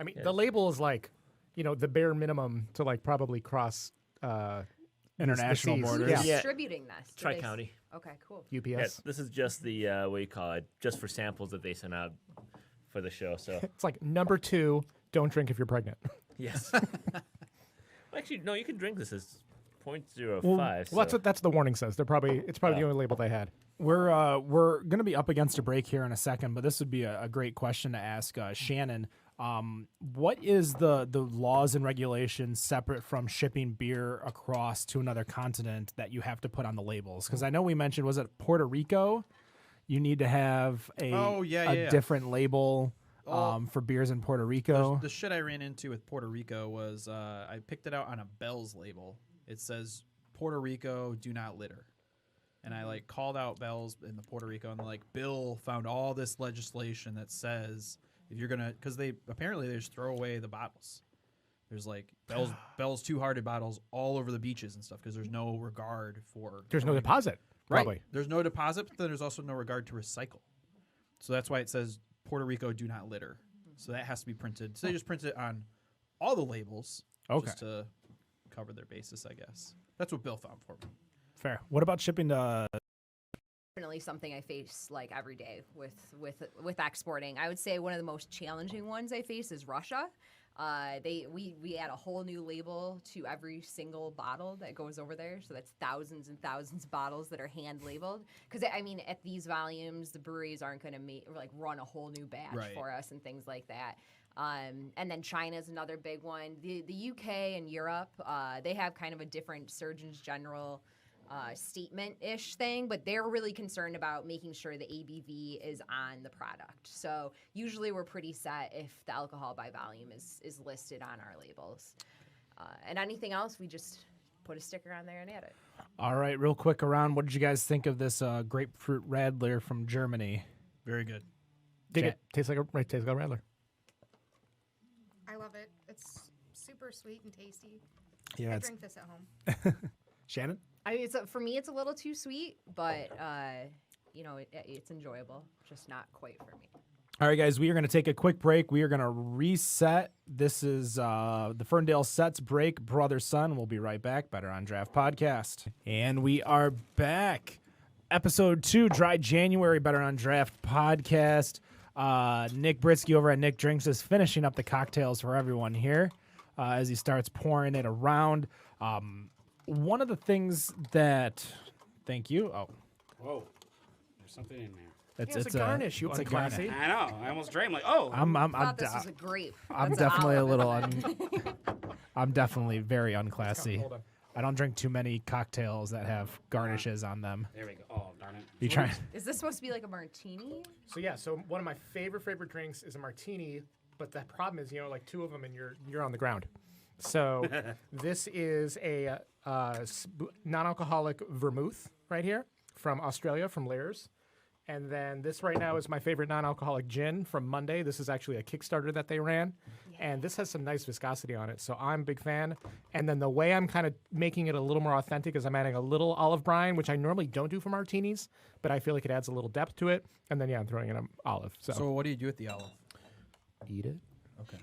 I mean, the label is like, the bare minimum to like probably cross International seas. borders. Yeah. Who's Yeah. distributing this? Do they Tri-county. Okay, cool. UPS. Yeah, this is just the what do you call it? Just for samples that they sent out for the show. So It's like number 2. Don't drink if you're pregnant. yes. Actually, no, you can drink this as 0.05. Well, that's what the warning says. It's probably the only label they had. We're gonna be up against a break here in a second, but this would be a great question to ask Shannon. What is the laws and regulations separate from shipping beer across to another continent that you have to put on the labels? Because I know we mentioned, was it Puerto Rico? You need to have a different label for beers in Puerto Rico. The shit I ran into with Puerto Rico was I picked it out on a Bell's label. It says Puerto Rico, do not litter. And I like called out Bell's in the Puerto Rico, and like Bill found all this legislation that says if you're gonna, because they just throw away the bottles. There's like Bell's Two Hearted bottles all over the beaches and stuff because there's no regard for. There's no deposit. Right. Probably. There's no deposit, but then there's also no regard to recycle. So that's why it says Puerto Rico do not litter. So that has to be printed. So they just print it on all the labels just to cover their basis, I guess. That's what Bill found for me. Fair. What about shipping to? Definitely something I face like every day with exporting. I would say one of the most challenging ones I face is Russia. We add a whole new label to every single bottle that goes over there, so that's thousands and thousands of bottles that are hand labeled. Because I mean, at these volumes, the breweries aren't going to run a whole new batch for us and things like that. And then China's another big one. The UK and Europe, they have kind of a different Surgeon General statement-ish thing, but they're really concerned about making sure the ABV is on the product. So usually we're pretty set if the alcohol by volume is listed on our labels. And anything else, we just put a sticker on there and add it. All right, real quick around, what did you guys think of this grapefruit Radler from Germany? Very good. Dig it. Tastes like a Radler. I love it. It's super sweet and tasty. Yeah, I drink this at home. Shannon? I mean, for me, it's a little too sweet, but it's enjoyable. Just not quite for me. All right, guys, we are going to take a quick break. We are going to reset. This is the Ferndale Sets Break, Brother Son. We'll be right back. Better on Draft Podcast. And we are back. Episode 2, Dry January, Better on Draft Podcast. Nick Britsky over at Nick Drinks is finishing up the cocktails for everyone here as he starts pouring it around. One of the things that, thank you. Oh, Whoa, there's something in there. It's a garnish. You unclassy. I know. I almost drank. Like, oh, I thought this was a grape. I'm That's definitely a olive. little. I'm definitely very unclassy. Hold on. I don't drink too many cocktails that have garnishes on them. there we go. Oh, darn it. You try. Is this supposed to be like a martini? So one of my favorite drinks is a martini, but the problem is, like two of them and you're on the ground. So this is a non-alcoholic vermouth right here from Australia, from Lair's. And then this right now is my favorite non-alcoholic gin from Monday. This is actually a Kickstarter that they ran. And this has some nice viscosity on it, so I'm a big fan. And then the way I'm kind of making it a little more authentic is I'm adding a little olive brine, which I normally don't do for martinis, but I feel like it adds a little depth to it. And then, I'm throwing in an olive. So what do you do with the olive? Eat it. Okay.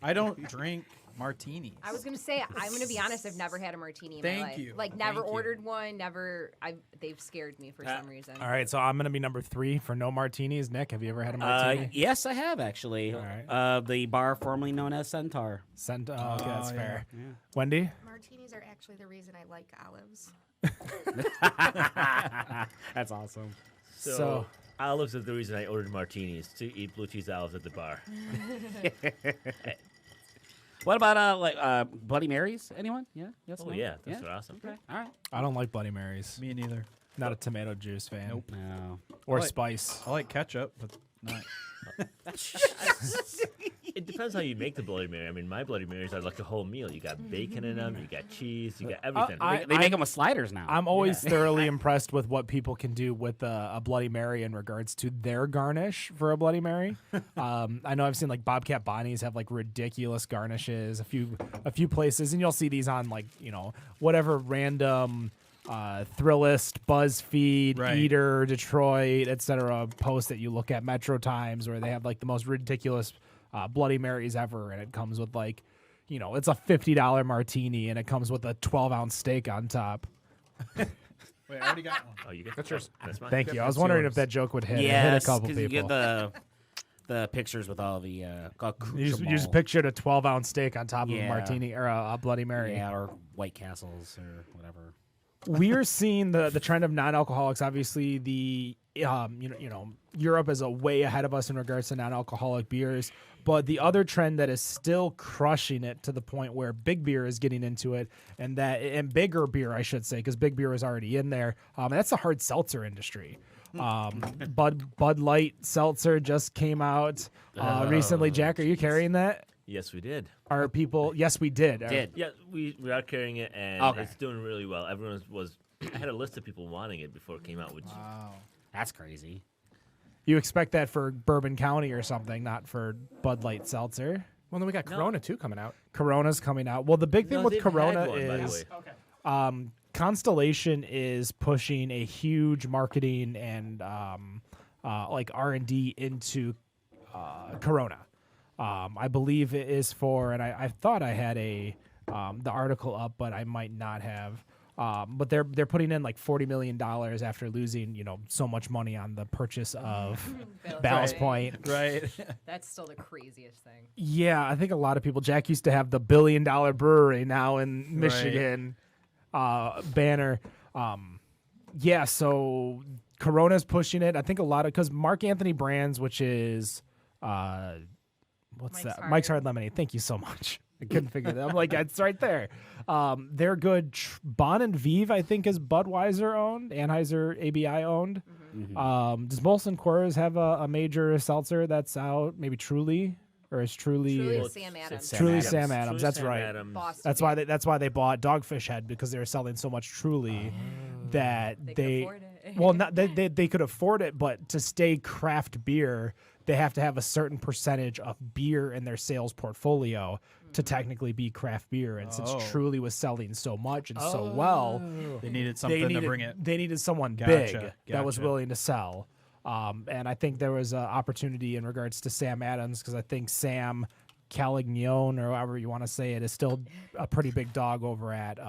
I don't drink martinis. I was gonna say, I'm gonna be honest. I've never had a martini in my life. Thank you. Like, never Thank you. ordered one. Never. They've scared me for some reason. All right, so I'm gonna be number 3 for no martinis. Nick, have you ever had a martini? Yes, I have actually. All right. The bar formerly known as Centaur. Okay, that's yeah. fair. Wendy? Martinis are actually the reason I like olives. That's awesome. So olives are the reason I ordered martinis, to eat blue cheese olives at the bar. What about Bloody Marys? Anyone? Yeah. Yes. Oh no? yeah, those are awesome. Okay. All right. I don't like Bloody Marys. Me neither. Not a tomato juice fan. Nope. No. Or I like- spice. I like ketchup, but not. It depends how you make the Bloody Mary. I mean, my Bloody Marys are like a whole meal. You got bacon in them, you got cheese, you got everything. They make them with sliders now. I'm always thoroughly impressed with what people can do with a Bloody Mary in regards to their garnish for a Bloody Mary. I know I've seen like Bobcat Bonnie's have like ridiculous garnishes, a few places, and you'll see these on like whatever random Thrillist, BuzzFeed, Right. Eater, Detroit, etc. post that you look at, Metro Times, where they have like the most ridiculous Bloody Marys ever, and it comes with like, it's a $50 martini, and it comes with a 12-ounce steak on top. Wait, I already got one. Oh, you get That's yours. That's mine. Thank you. I was that's wondering yours. if that joke would hit. It hit Yes, a couple 'cause people. you get the pictures with all the You just pictured a 12-ounce steak on top of a Yeah. martini or a Bloody Mary. yeah, or White Castles or whatever. We're seeing the trend of non-alcoholics. Obviously, the Europe is a way ahead of us in regards to non-alcoholic beers. But the other trend that is still crushing it to the point where big beer is getting into it, and bigger beer, I should say, because big beer is already in there. And that's the hard seltzer industry. Bud Light seltzer just came out recently. Jack, are you carrying that? Yes, we did. Are people? Yes, we did. Did. Yeah, we are carrying it, and Okay. it's doing really well. Everyone was I had a list of people wanting it before it came out, which Wow. That's crazy. You expect that for Bourbon County or something, not for Bud Light Seltzer. Well, then we got Corona too coming out. Corona's coming out. Well, the big thing No, with they've had Corona one, by the is way. Constellation is pushing a huge marketing and like R&D into Corona. I believe it is for, and I thought I had the article up, but I might not have. But they're putting in like $40 million after losing so much money on the purchase of Ballast Point. Right. That's still the craziest thing. Yeah, I think a lot of people. Jack used to have the $1 billion brewery now in Michigan banner. Yeah, so Corona's pushing it. I think a lot of because Mark Anthony Brands, which is what's Mike's that? Hard. Mike's Hard Lemonade. Thank you so much. I couldn't figure that. I'm like, it's right there. They're good. Bon and Vive, I think, is Budweiser owned, Anheuser ABI owned. Does Molson Coors have a major seltzer that's out? Maybe Truly, or is Truly? Truly Well, is Sam it's Adams. Truly Sam Adams. That's Sam right. Adams. Boston. That's why they bought Dogfish Head, because they were selling so much Truly that They could they afford it. well, not they could afford it, but to stay craft beer, they have to have a certain percentage of beer in their sales portfolio to technically be craft beer. And since Truly was selling so much and so well, They needed something to bring it. they needed someone Gotcha, big that was gotcha. willing to sell. And I think there was an opportunity in regards to Sam Adams, because I think Sam Calignone, or however you want to say it, is still a pretty big dog over at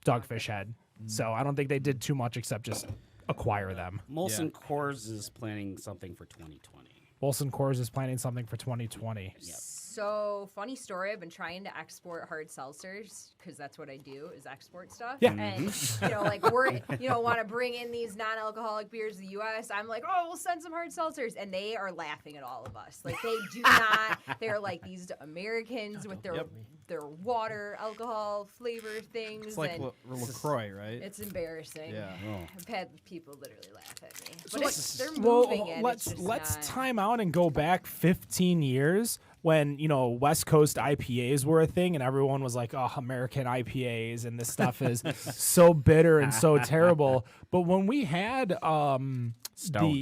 Dogfish Head. So I don't think they did too much except just acquire them. Molson Coors is planning something for 2020. Molson Coors is planning something for 2020. So, funny story. I've been trying to export hard seltzers because that's what I do is export stuff. Yeah. And, like we're, want to bring in these non-alcoholic beers to the U.S. I'm like, oh, we'll send some hard seltzers. And they are laughing at all of us. Like, they do not. They're like these Americans with their water, alcohol, flavor things. It's like and LaCroix, right? it's embarrassing. Yeah. I've had people literally laugh at me. So But they're well, moving it. let's It's just let's not- time out and go back 15 years when West Coast IPAs were a thing and everyone was like, "Oh, American IPAs and this stuff is so bitter and so terrible." But when we had Stone. we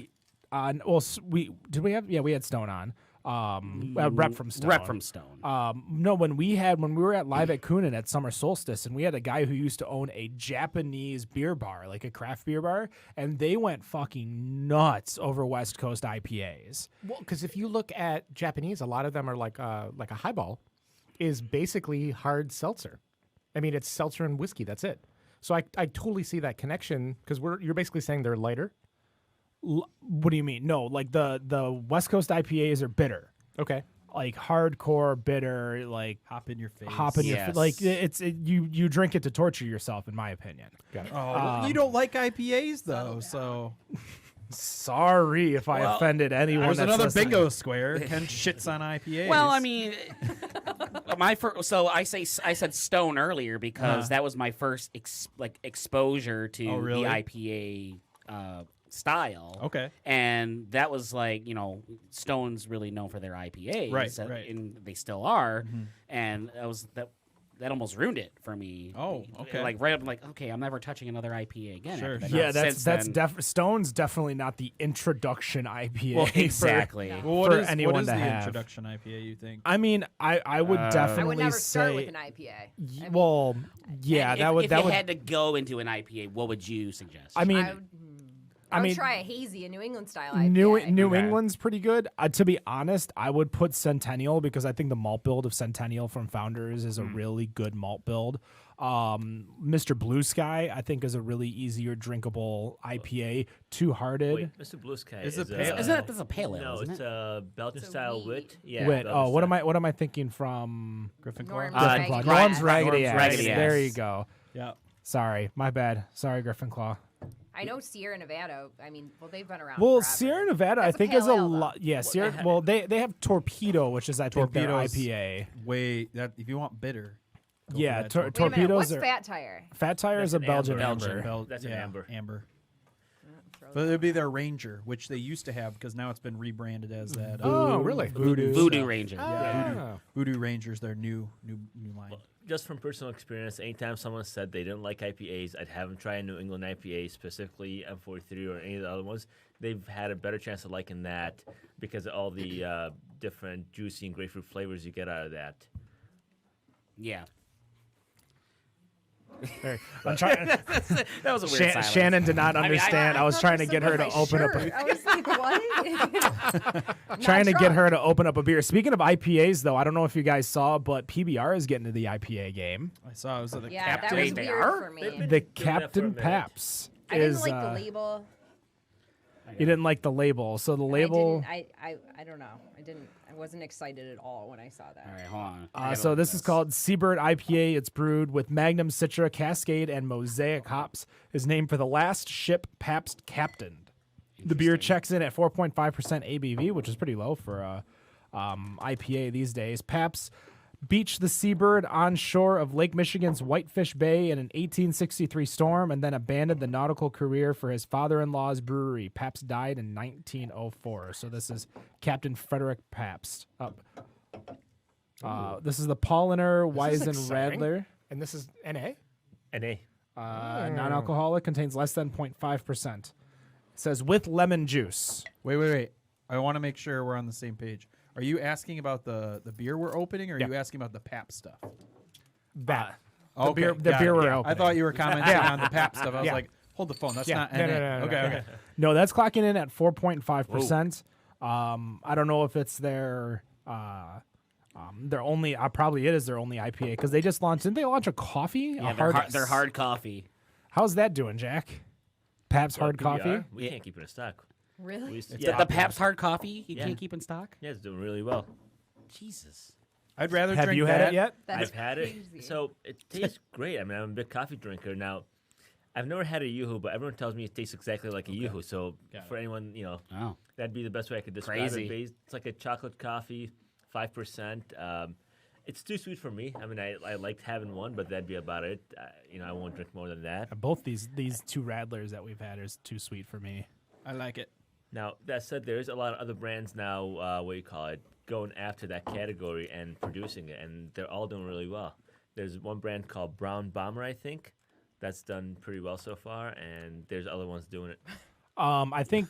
had Stone on. Rep from Stone. Rep from Stone. No, when we were at Live at Koonin at Summer Solstice, and we had a guy who used to own a Japanese beer bar, like a craft beer bar, and they went fucking nuts over West Coast IPAs. Well, because if you look at Japanese, a lot of them are like a highball is basically hard seltzer. I mean, it's seltzer and whiskey. That's it. So I totally see that connection because you're basically saying they're lighter. What do you mean? No, like the West Coast IPAs are bitter, Okay. like hardcore bitter, like Hop in your face. hop in your Yes. like you drink it to torture yourself, in my opinion. Got it. Oh, you don't like IPAs though, so Sorry if I offended anyone. there's that's another listening. bingo square. Ken shits on IPAs. Well, I mean, so I said Stone earlier because that was my first exposure to Oh, really? the IPA style. Okay. And that was like, Stone's really known for their IPAs. Right, and, right. and they still are. And that almost ruined it for me. Oh, okay. Like right up, I'm like, okay, I'm never touching another IPA again. Sure, after that. sure. Yeah, Since that's then- Stone's definitely not the introduction IPA. Well, for- exactly. Well, what for is anyone what is to the have. introduction IPA? You think? I mean, I would definitely I would never say. start with an IPA. Well, yeah, And that if, would if that you would. had to go into an IPA, what would you suggest? I mean, I would mean- try a hazy, a New England style IPA. New Okay. England's pretty good. To be honest, I would put Centennial because I think the malt build of Centennial from Founders is a really good malt build. Mr. Blue Sky, I think, is a really easier drinkable IPA. Two Hearted. Wait, Mr. Blue Sky Is is it a, pale? That's a pale ale, No, isn't it's it? a Belgian style wheat. wit. Yeah. Wait, Belgian what style. am I thinking from? Griffin Norm's Claw? Raggedy Griffin Claw. Ass. Norm's Raggedy Norm's Ass. Raggedy There Ass. you go. Yeah. Sorry, my bad. Sorry, Griffin Claw. I know Sierra Nevada. I mean, they've been around. Well, forever. Sierra Nevada, That's I think, pale is a ale, though. lot. Yeah, Sierra. Well, they have Torpedo, which is I think their Torpedo's IPA. Wait, that if you want bitter. go Yeah, for that Wait a minute, Torpedoes what's are. Fat Tire? Fat Tire is a That's an Belgian amber. amber. Bel- That's an yeah, amber. Amber. But it'd be their Ranger, which they used to have because now it's been rebranded as that. Oh, really? Voodoo stuff. Ranger. Ah. Voodoo Ranger's their new line. Just from personal experience, anytime someone said they didn't like IPAs, I'd have them try a New England IPA, specifically M43 or any of the other ones. They've had a better chance of liking that because of all the different juicy and grapefruit flavors you get out of that. Yeah. I'm trying. That was a weird silence. Shannon did not understand. I was trying to get her to open up. I was like, what? Trying to get her to open up a beer. Speaking of IPAs, though, I don't know if you guys saw, but PBR is getting to the IPA game. I saw it was the Yeah, that Captain. was They weird are? for me. They've been The doing that for a Captain minute. Paps I didn't is. like the label. You didn't like the label, so the label. I don't know. I wasn't excited at all when I saw that. All right, hold on. I gotta So look this at is called Seabird IPA. It's brewed with Magnum, Citra, Cascade, and Mosaic hops. Is named for the last ship Pabst captained. The beer checks in at 4.5% ABV, which is pretty low for a IPA these days. Pabst beached the Seabird on shore of Lake Michigan's Whitefish Bay in an 1863 storm and then abandoned the nautical career for his father-in-law's brewery. Pabst died in 1904. So this is Captain Frederick Pabst. This is the Paulaner This is Weizen exciting. Radler. And this is NA? NA. Non-alcoholic, contains less than 0.5%. It says with lemon juice. Wait. I want to make sure we're on the same page. Are you asking about the beer we're opening, or are Yeah. you asking about the Pap stuff? That. Okay, beer got we're it. I opening. thought you were commenting on the Pap stuff. I was Yeah. like, hold the phone. That's Yeah. not No, NA. no. Okay. No, that's clocking in at 4.5%. I don't know if it's their only. Probably it is their only IPA because they just launched. Didn't they launch a coffee? Yeah, A they're hard coffee. How's that doing, Jack? Pabst hard coffee. PBR, we can't keep it in stock. We Really? used to- The Pabst hard coffee you Yeah. can't keep in stock? Yeah, it's doing really well. Jesus. I'd rather Have drink you that. had it yet? That's I've had crazy. it, so it tastes great. I mean, I'm a big coffee drinker now. I've never had a Yoo-Hoo, but everyone tells me it tastes exactly like a Yoo-Hoo. So for anyone, Oh. that'd be the best way I could describe Crazy. it. It's like a chocolate coffee, 5%. It's too sweet for me. I mean, I liked having one, but that'd be about it. I won't drink more than that. Both these two Radlers that we've had is too sweet for me. I like it. Now, that said, there's a lot of other brands now, going after that category and producing it, and they're all doing really well. There's one brand called Brown Bomber, I think, that's done pretty well so far, and there's other ones doing it. I think.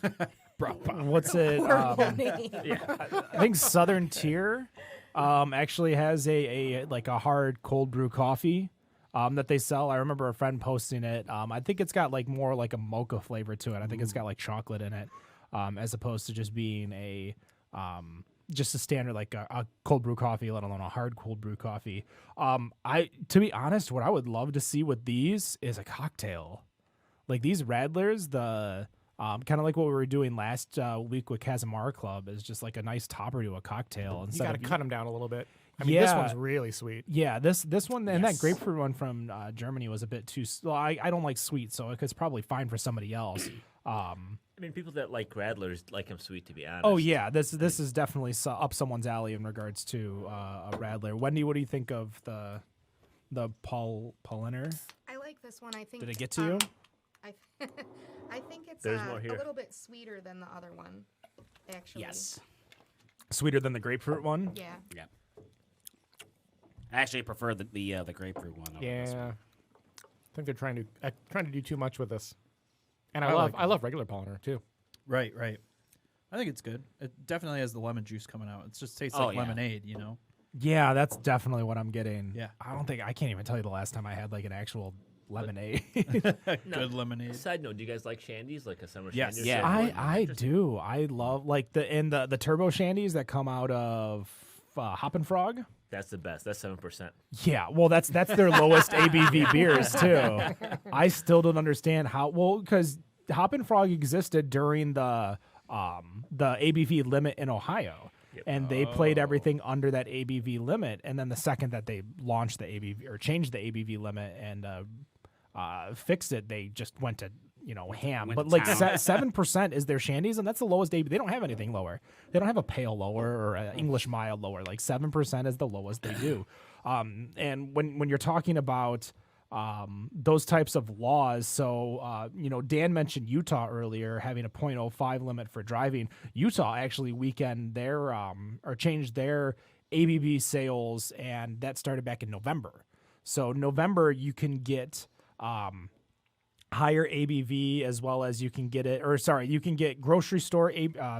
What's it? I think Southern Tier actually has a hard cold brew coffee that they sell. I remember a friend posting it. I think it's got more like a mocha flavor to it. I think it's got chocolate in it, as opposed to just being just a standard a cold brew coffee, let alone a hard cold brew coffee. To be honest, what I would love to see with these is a cocktail, like these Radlers. The kind of like what we were doing last week with Casamar Club is just like a nice topper to a cocktail. You Instead got to of cut them down a little bit. I mean, this Yeah. one's really sweet. Yeah, this one and Yes. that grapefruit one from Germany was a bit too. Well, I don't like sweet, so it's probably fine for somebody else. I mean, people that like Radlers like them sweet, to be honest. Oh yeah, this is definitely up someone's alley in regards to a Radler. Wendy, what do you think of the Paulaner? I like this one. I think. Did it get to you? I think it's There's more a here. little bit sweeter than the other one. Actually. Yes. Sweeter than the grapefruit one? Yeah. Yeah. I actually prefer the grapefruit one. over this Yeah. one. I think they're trying to do too much with this. And I like I love regular Paulaner too. Right. I think it's good. It definitely has the lemon juice coming out. It just tastes Oh, like yeah. lemonade, Yeah, that's definitely what I'm getting. Yeah. I can't even tell you the last time I had an actual lemonade. Good lemonade. Side note, do you guys like shandies, like a summer Yes. shandy? or Yeah. something? I do. I love the turbo shandies that come out of Hop and Frog. That's the best. That's 7%. Yeah, well, that's their lowest ABV beers too. I still don't understand how. Well, because Hop and Frog existed during the ABV limit in Ohio, and they played everything under that ABV limit. And then the second that they launched the ABV or changed the ABV limit and fixed it, they just went to ham. Went But to town. 7% is their shandies, and that's the lowest ABV. They don't have anything lower. They don't have a pale lower or an English mild lower. 7% is the lowest they do. And when you're talking about those types of laws. So, Dan mentioned Utah earlier having a .05 limit for driving. Utah actually weakened their or changed their ABV sales, and that started back in November. So November you can get higher ABV as well as you can get you can get grocery store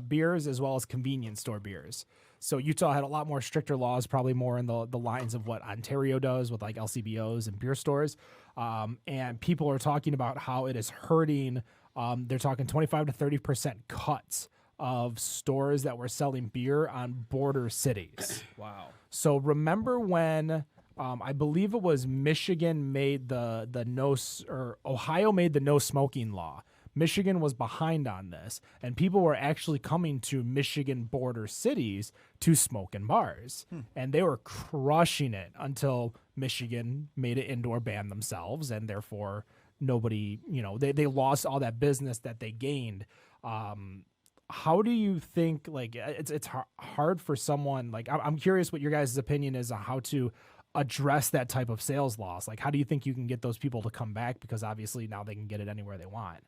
beers as well as convenience store beers. So Utah had a lot more stricter laws, probably more in the lines of what Ontario does with like LCBOs and beer stores. And people are talking about how it is hurting. They're talking 25 to 30% cuts of stores that were selling beer on border cities. Wow. So remember when I believe it was Michigan made or Ohio made the no smoking law. Michigan was behind on this, and people were actually coming to Michigan border cities to smoke in bars, and they were crushing it until Michigan made an indoor ban themselves, and therefore nobody, they lost all that business that they gained. How do you think, like, it's hard for someone, like, I'm curious what your guys' opinion is on how to address that type of sales loss. Like, how do you think you can get those people to come back? Because obviously now they can get it anywhere they want.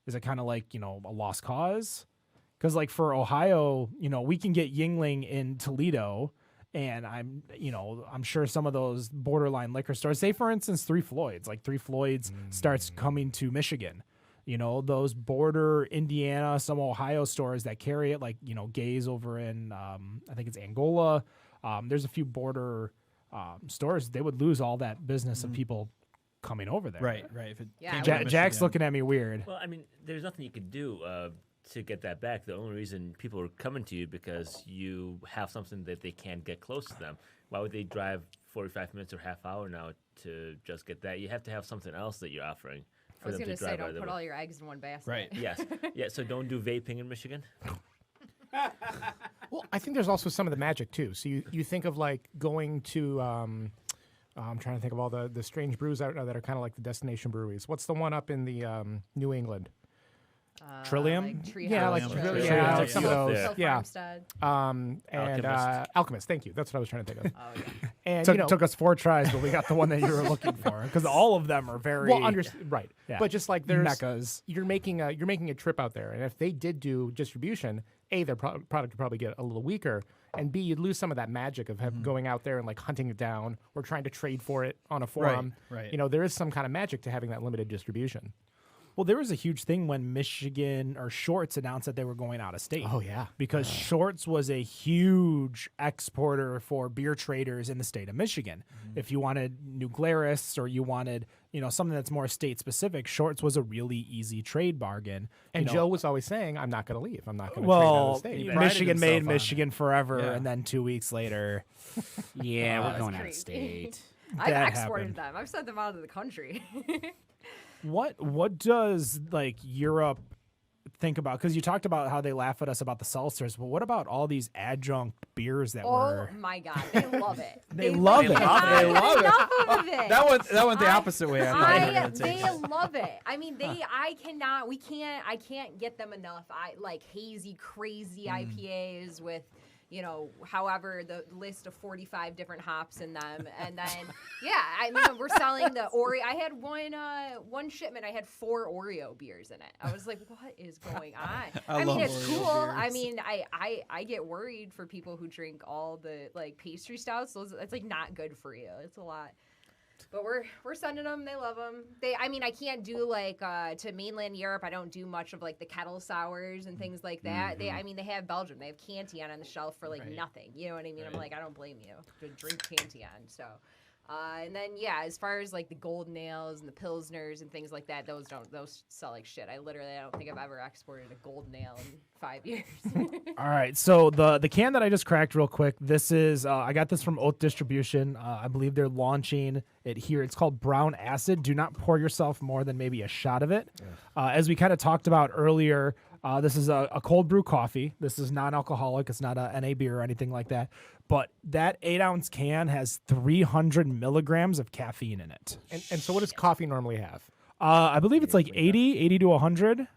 Is it kind of like, a lost cause? Because like for Ohio, we can get Yingling in Toledo, and I'm sure some of those borderline liquor stores, say for instance, Three Floyds starts coming to Michigan. Those border Indiana, some Ohio stores that carry it, like, Gaze over in, I think it's Angola. There's a few border stores. They would lose all that business of people coming over there. Right. If it Jack's looking at me weird. Well, I mean, there's nothing you could do to get that back. The only reason people are coming to you because you have something that they can't get close to them. Why would they drive 45 minutes or half hour now to just get that? You have to have something else that you're offering. I was going to say, don't put all your eggs in one basket. Right. Yes. Yeah. So don't do vaping in Michigan. Well, I think there's also some of the magic too. So you think of like going to I'm trying to think of all the strange brews out there that are kind of like the destination breweries. What's the one up in the New England? Trillium? Like Treehouse. Yeah, like or- Trillium. Yeah, Some of those. Hill Yeah. Farmstead. And Alchemist. Alchemist. Thank you. That's what I was trying to think of. Oh, yeah. And Took us 4 tries, but we got the one that you were looking for, because all of them are very right. Yeah. But just like there's meccas. you're making a trip out there, and if they did do distribution, A, their product would probably get a little weaker, and B, you'd lose some of that magic of going out there and like hunting it down or trying to trade for it on a forum. Right. There is some kind of magic to having that limited distribution. Well, there was a huge thing when Michigan or Shorts announced that they were going out of state. Oh, yeah. Because Shorts was a huge exporter for beer traders in the state of Michigan. If you wanted New Glarus or you wanted, something that's more state specific, Shorts was a really easy trade bargain. And Joe was always saying, I'm not going to leave. I'm not going to trade out Well, of state. prided Michigan made himself on Michigan forever, Yeah. and then 2 weeks later, Yeah, we're That's going out of crazy. state. I've that exported happened. them. I've sent them out of the country. What does like Europe think about? Because you talked about how they laugh at us about the seltzers, but what about all these adjunct beers that Oh were? my God, they love it. They love it. cannot They get love it. enough of it. That went the opposite way. I thought you were gonna take They it. love it. I mean, I can't get them enough. I like hazy, crazy IPAs with, however the list of 45 different hops in them, and then I mean, we're selling the Oreo. I had one shipment. I had 4 Oreo beers in it. I was like, what is going on? I mean, love it's Oreo cool. I beers. mean, I get worried for people who drink all the like pastry stouts. It's like not good for you. It's a lot. But we're sending them. They love them. I can't do like to mainland Europe. I don't do much of like the kettle sours and things like that. They have Belgium. They have Cantillon on the shelf for like nothing. You know what I mean? I'm like, I don't blame you to drink Cantillon. So, and then as far as like the golden ales and the pilsners and things like that, those sell like shit. I don't think I've ever exported a golden ale in 5 years. All right, so the can that I just cracked real quick, this is I got this from Oath Distribution. I believe they're launching it here. It's called Brown Acid. Do not pour yourself more than maybe a shot of it. As we kind of talked about earlier, this is a cold brew coffee. This is non-alcoholic. It's not a NA beer or anything like that. But that 8-ounce can has 300 milligrams of caffeine in it. And so what does coffee normally have? I believe it's like 80 to 100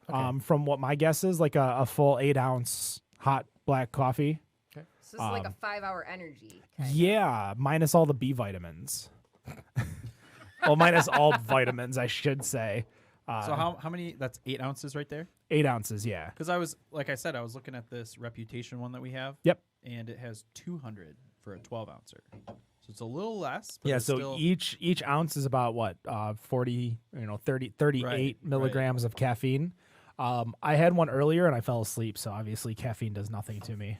from what my guess is, like a full 8-ounce hot black coffee. So this is like a 5-hour energy. Yeah, minus all the B vitamins. Well, minus all vitamins, I should say. So how many? That's 8 ounces right there. 8 ounces, yeah. Because I was, like I said, I was looking at this Reputation one that we have. Yep. And it has 200 for a 12 ouncer. So it's a little less. But Yeah, it's so still, each ounce is about what 40, 38 Right, milligrams of caffeine. I had one earlier and I fell asleep, so obviously caffeine does nothing to me.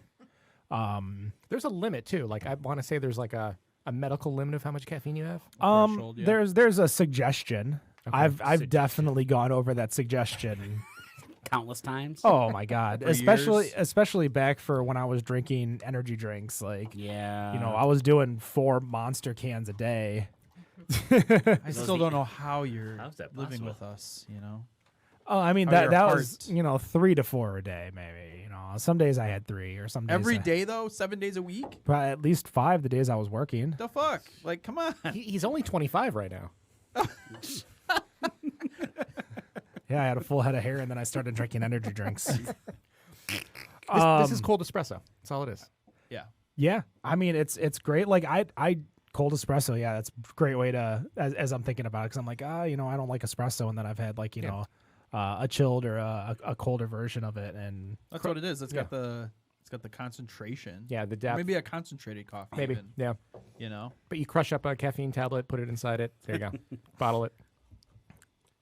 There's a limit too. Like I want to say there's like a medical limit of how much caffeine you have. threshold, yeah. There's a suggestion. Okay, I've suggestion. definitely gone over that suggestion. Countless times. Oh my god, For especially years. especially back for when I was drinking energy drinks. Like Yeah. I was doing 4 Monster cans a day. I still don't know how you're How's that living possible? with us, you know? Oh, I mean How that your that was heart- 3 to 4 a day, maybe. Some days I had 3, or some days Every day, though? 7 days a week? probably at least 5 the days I was working. The fuck? Like, come on. He's only 25 right now. Yeah, I had a full head of hair, and then I started drinking energy drinks. This is cold espresso. That's all it is. Yeah. Yeah, I mean it's great. Like I cold espresso. Yeah, that's a great way to as I'm thinking about it, because I'm like I don't like espresso, and then I've had like a chilled or a colder version of it, and That's what it is. It's got the concentration. Yeah, the Or depth. maybe a concentrated coffee. Maybe. Even, Yeah. you know? But you crush up a caffeine tablet, put it inside it. There you go. Bottle it.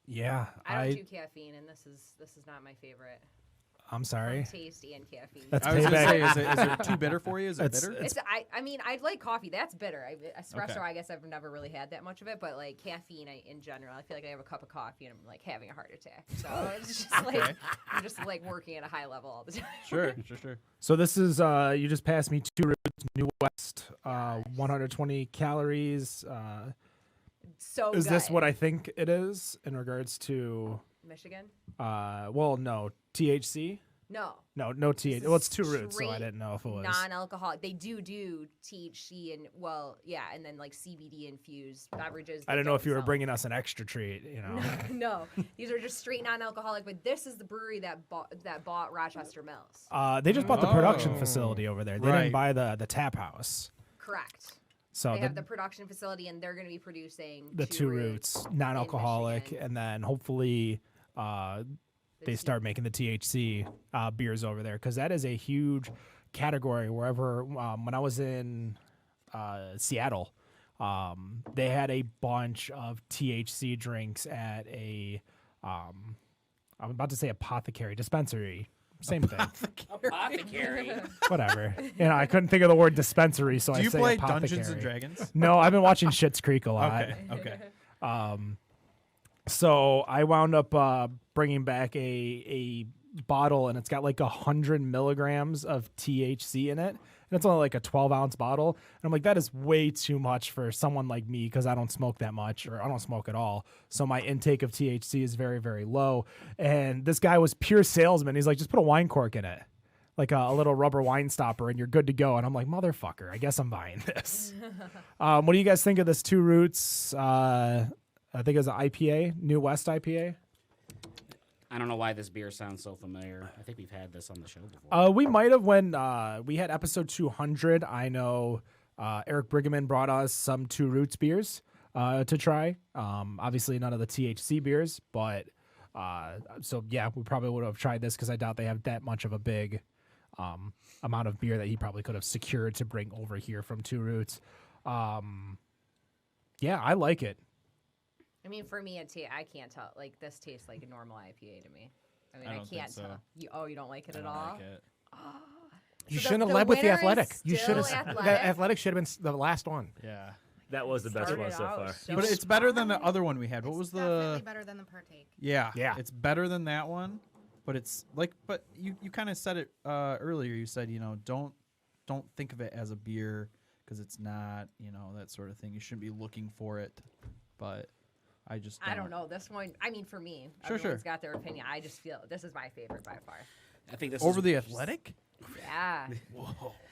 yeah, I don't do caffeine, and this is not my favorite. I'm sorry. Taste and caffeine. That's I was going to payback. say, is it too bitter for you? Is it It's- bitter? It's I mean I like coffee. That's bitter. Espresso. Okay. I guess I've never really had that much of it, but like caffeine in general, I feel like I have a cup of coffee and I'm like having a heart attack. So it's just like I'm just like working at a high level all the time. Sure. So this is you just passed me 2 Roots New West, 120 calories. So Is this good. what I think it is in regards to? Michigan? Well, no THC. No. No This THC. is Well, it's 2 Roots, so I straight didn't know if it was. Non-alcoholic. They do THC and and then like CBD infused beverages. I that didn't know if don't you were sell. bringing us an extra treat. No, these are just straight non-alcoholic. But this is the brewery that bought Rochester Mills. They just bought the production Oh. facility over there. They Right. didn't buy the tap house. Correct. So They have the production facility, and they're going to be producing the 2 Roots, non-alcoholic, Michigan. and then hopefully they start making the THC beers over there, because that is a huge category. Wherever when I was in Seattle, they had a bunch of THC drinks at a I'm about to say apothecary dispensary. Same thing. Apothecary. Whatever. I couldn't think of the word dispensary, so Do I you say play apothecary. Dungeons and Dragons? No, I've been watching Schitt's Creek a lot. Okay. So I wound up bringing back a bottle, and it's got like 100 milligrams of THC in it, and it's only like a 12-ounce bottle. And I'm like, that is way too much for someone like me, because I don't smoke that much, or I don't smoke at all. So my intake of THC is very, very low. And this guy was pure salesman. He's like, just put a wine cork in it, like a little rubber wine stopper, and you're good to go. And I'm like, motherfucker, I guess I'm buying this. What do you guys think of this 2 Roots? I think it was an IPA, New West IPA. I don't know why this beer sounds so familiar. I think we've had this on the show before. We might have when we had episode 200. I know Eric Brigham brought us some 2 Roots beers to try. Obviously, none of the THC beers, but so yeah, we probably would have tried this, because I doubt they have that much of a big amount of beer that he probably could have secured to bring over here from 2 Roots. Yeah, I like it. I mean, for me, I can't tell. Like, this tastes like a normal IPA to me. I mean, I I, don't think can't so. tell. You don't like it I at don't all? like it. You So shouldn't have the led with the winner is athletic. You should still have. The Athletic? athletic should have been the last one. Yeah. That was the best one Started so out far. so But it's better than the strong. other one we had. What was Definitely the... better than the Partake. Yeah. Yeah. It's better than that one, but it's like... But you kind of said it earlier. You said, don't think of it as a beer, because it's not, that sort of thing. You shouldn't be looking for it. But I just I don't know. This one, I mean, for me, Sure, everyone's sure. got their opinion. I just feel this is my favorite by far. I think this Over is the athletic? Yeah.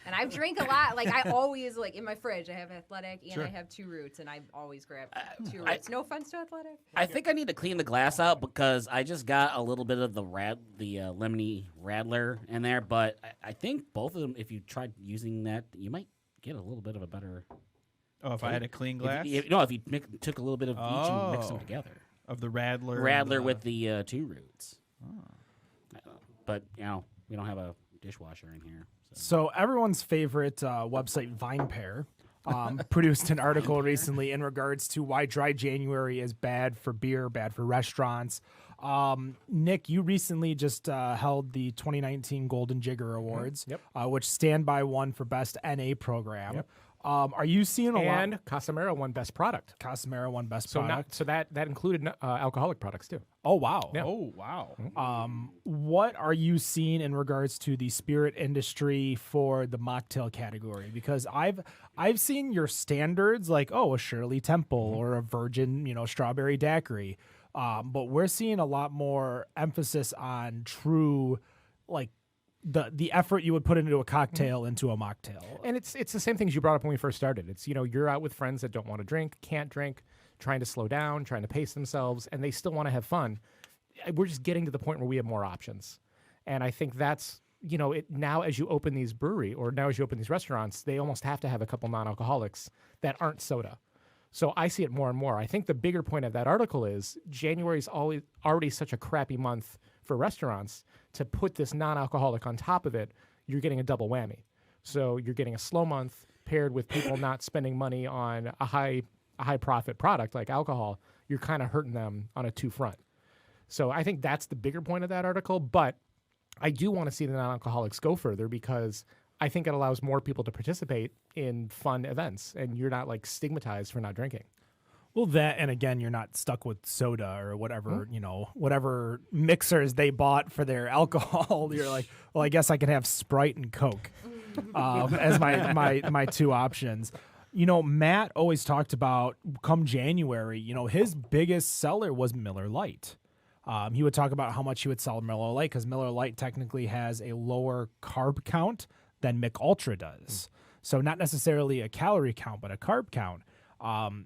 And I've drank a lot. Like, I always, like, in my fridge, I have Athletic and Sure. I have 2 Roots, and I always grab 2 Roots. No offense to Athletic. I think I need to clean the glass out, because I just got a little bit of the lemony Radler in there. But I think both of them, if you tried using that, you might get a little bit of a better Oh, if I had a clean glass If you took a little bit of each and mixed them Oh. together. of the Radler. and Radler the- with the 2 roots. But, we don't have a dishwasher in here. So everyone's favorite website, VinePair, produced an article recently in regards to why dry January is bad for beer, bad for restaurants. Nick, you recently just held the 2019 Golden Jigger Awards, which Standby won for Best NA Program. Yep. Are you seeing a lot? And Casamara won Best Product. Casamara won Best So Product. so that included alcoholic products too. Oh, wow. Yeah. Oh, wow. What are you seeing in regards to the spirit industry for the mocktail category? Because I've seen your standards like, a Shirley Temple or a Virgin, strawberry daiquiri. But we're seeing a lot more emphasis on true, like the effort you would put into a cocktail into a mocktail. And it's the same things you brought up when we first started. It's, you're out with friends that don't want to drink, can't drink, trying to slow down, trying to pace themselves, and they still want to have fun. We're just getting to the point where we have more options. And I think that's, now as you open these brewery or now as you open these restaurants, they almost have to have a couple non-alcoholics that aren't soda. So I see it more and more. I think the bigger point of that article is January is already such a crappy month for restaurants. To put this non-alcoholic on top of it, you're getting a double whammy. So you're getting a slow month paired with people not spending money on a high profit product like alcohol. You're kind of hurting them on a 2 front. So I think that's the bigger point of that article. But I do want to see the non-alcoholics go further because I think it allows more people to participate in fun events, and you're not like stigmatized for not drinking. Well, that, and again, you're not stuck with soda or whatever, whatever mixers they bought for their alcohol. You're like, well, I guess I can have Sprite and Coke as my 2 options. Matt always talked about come January, his biggest seller was Miller Lite. He would talk about how much he would sell Miller Lite because Miller Lite technically has a lower carb count than Mick Ultra does. So not necessarily a calorie count, but a carb count.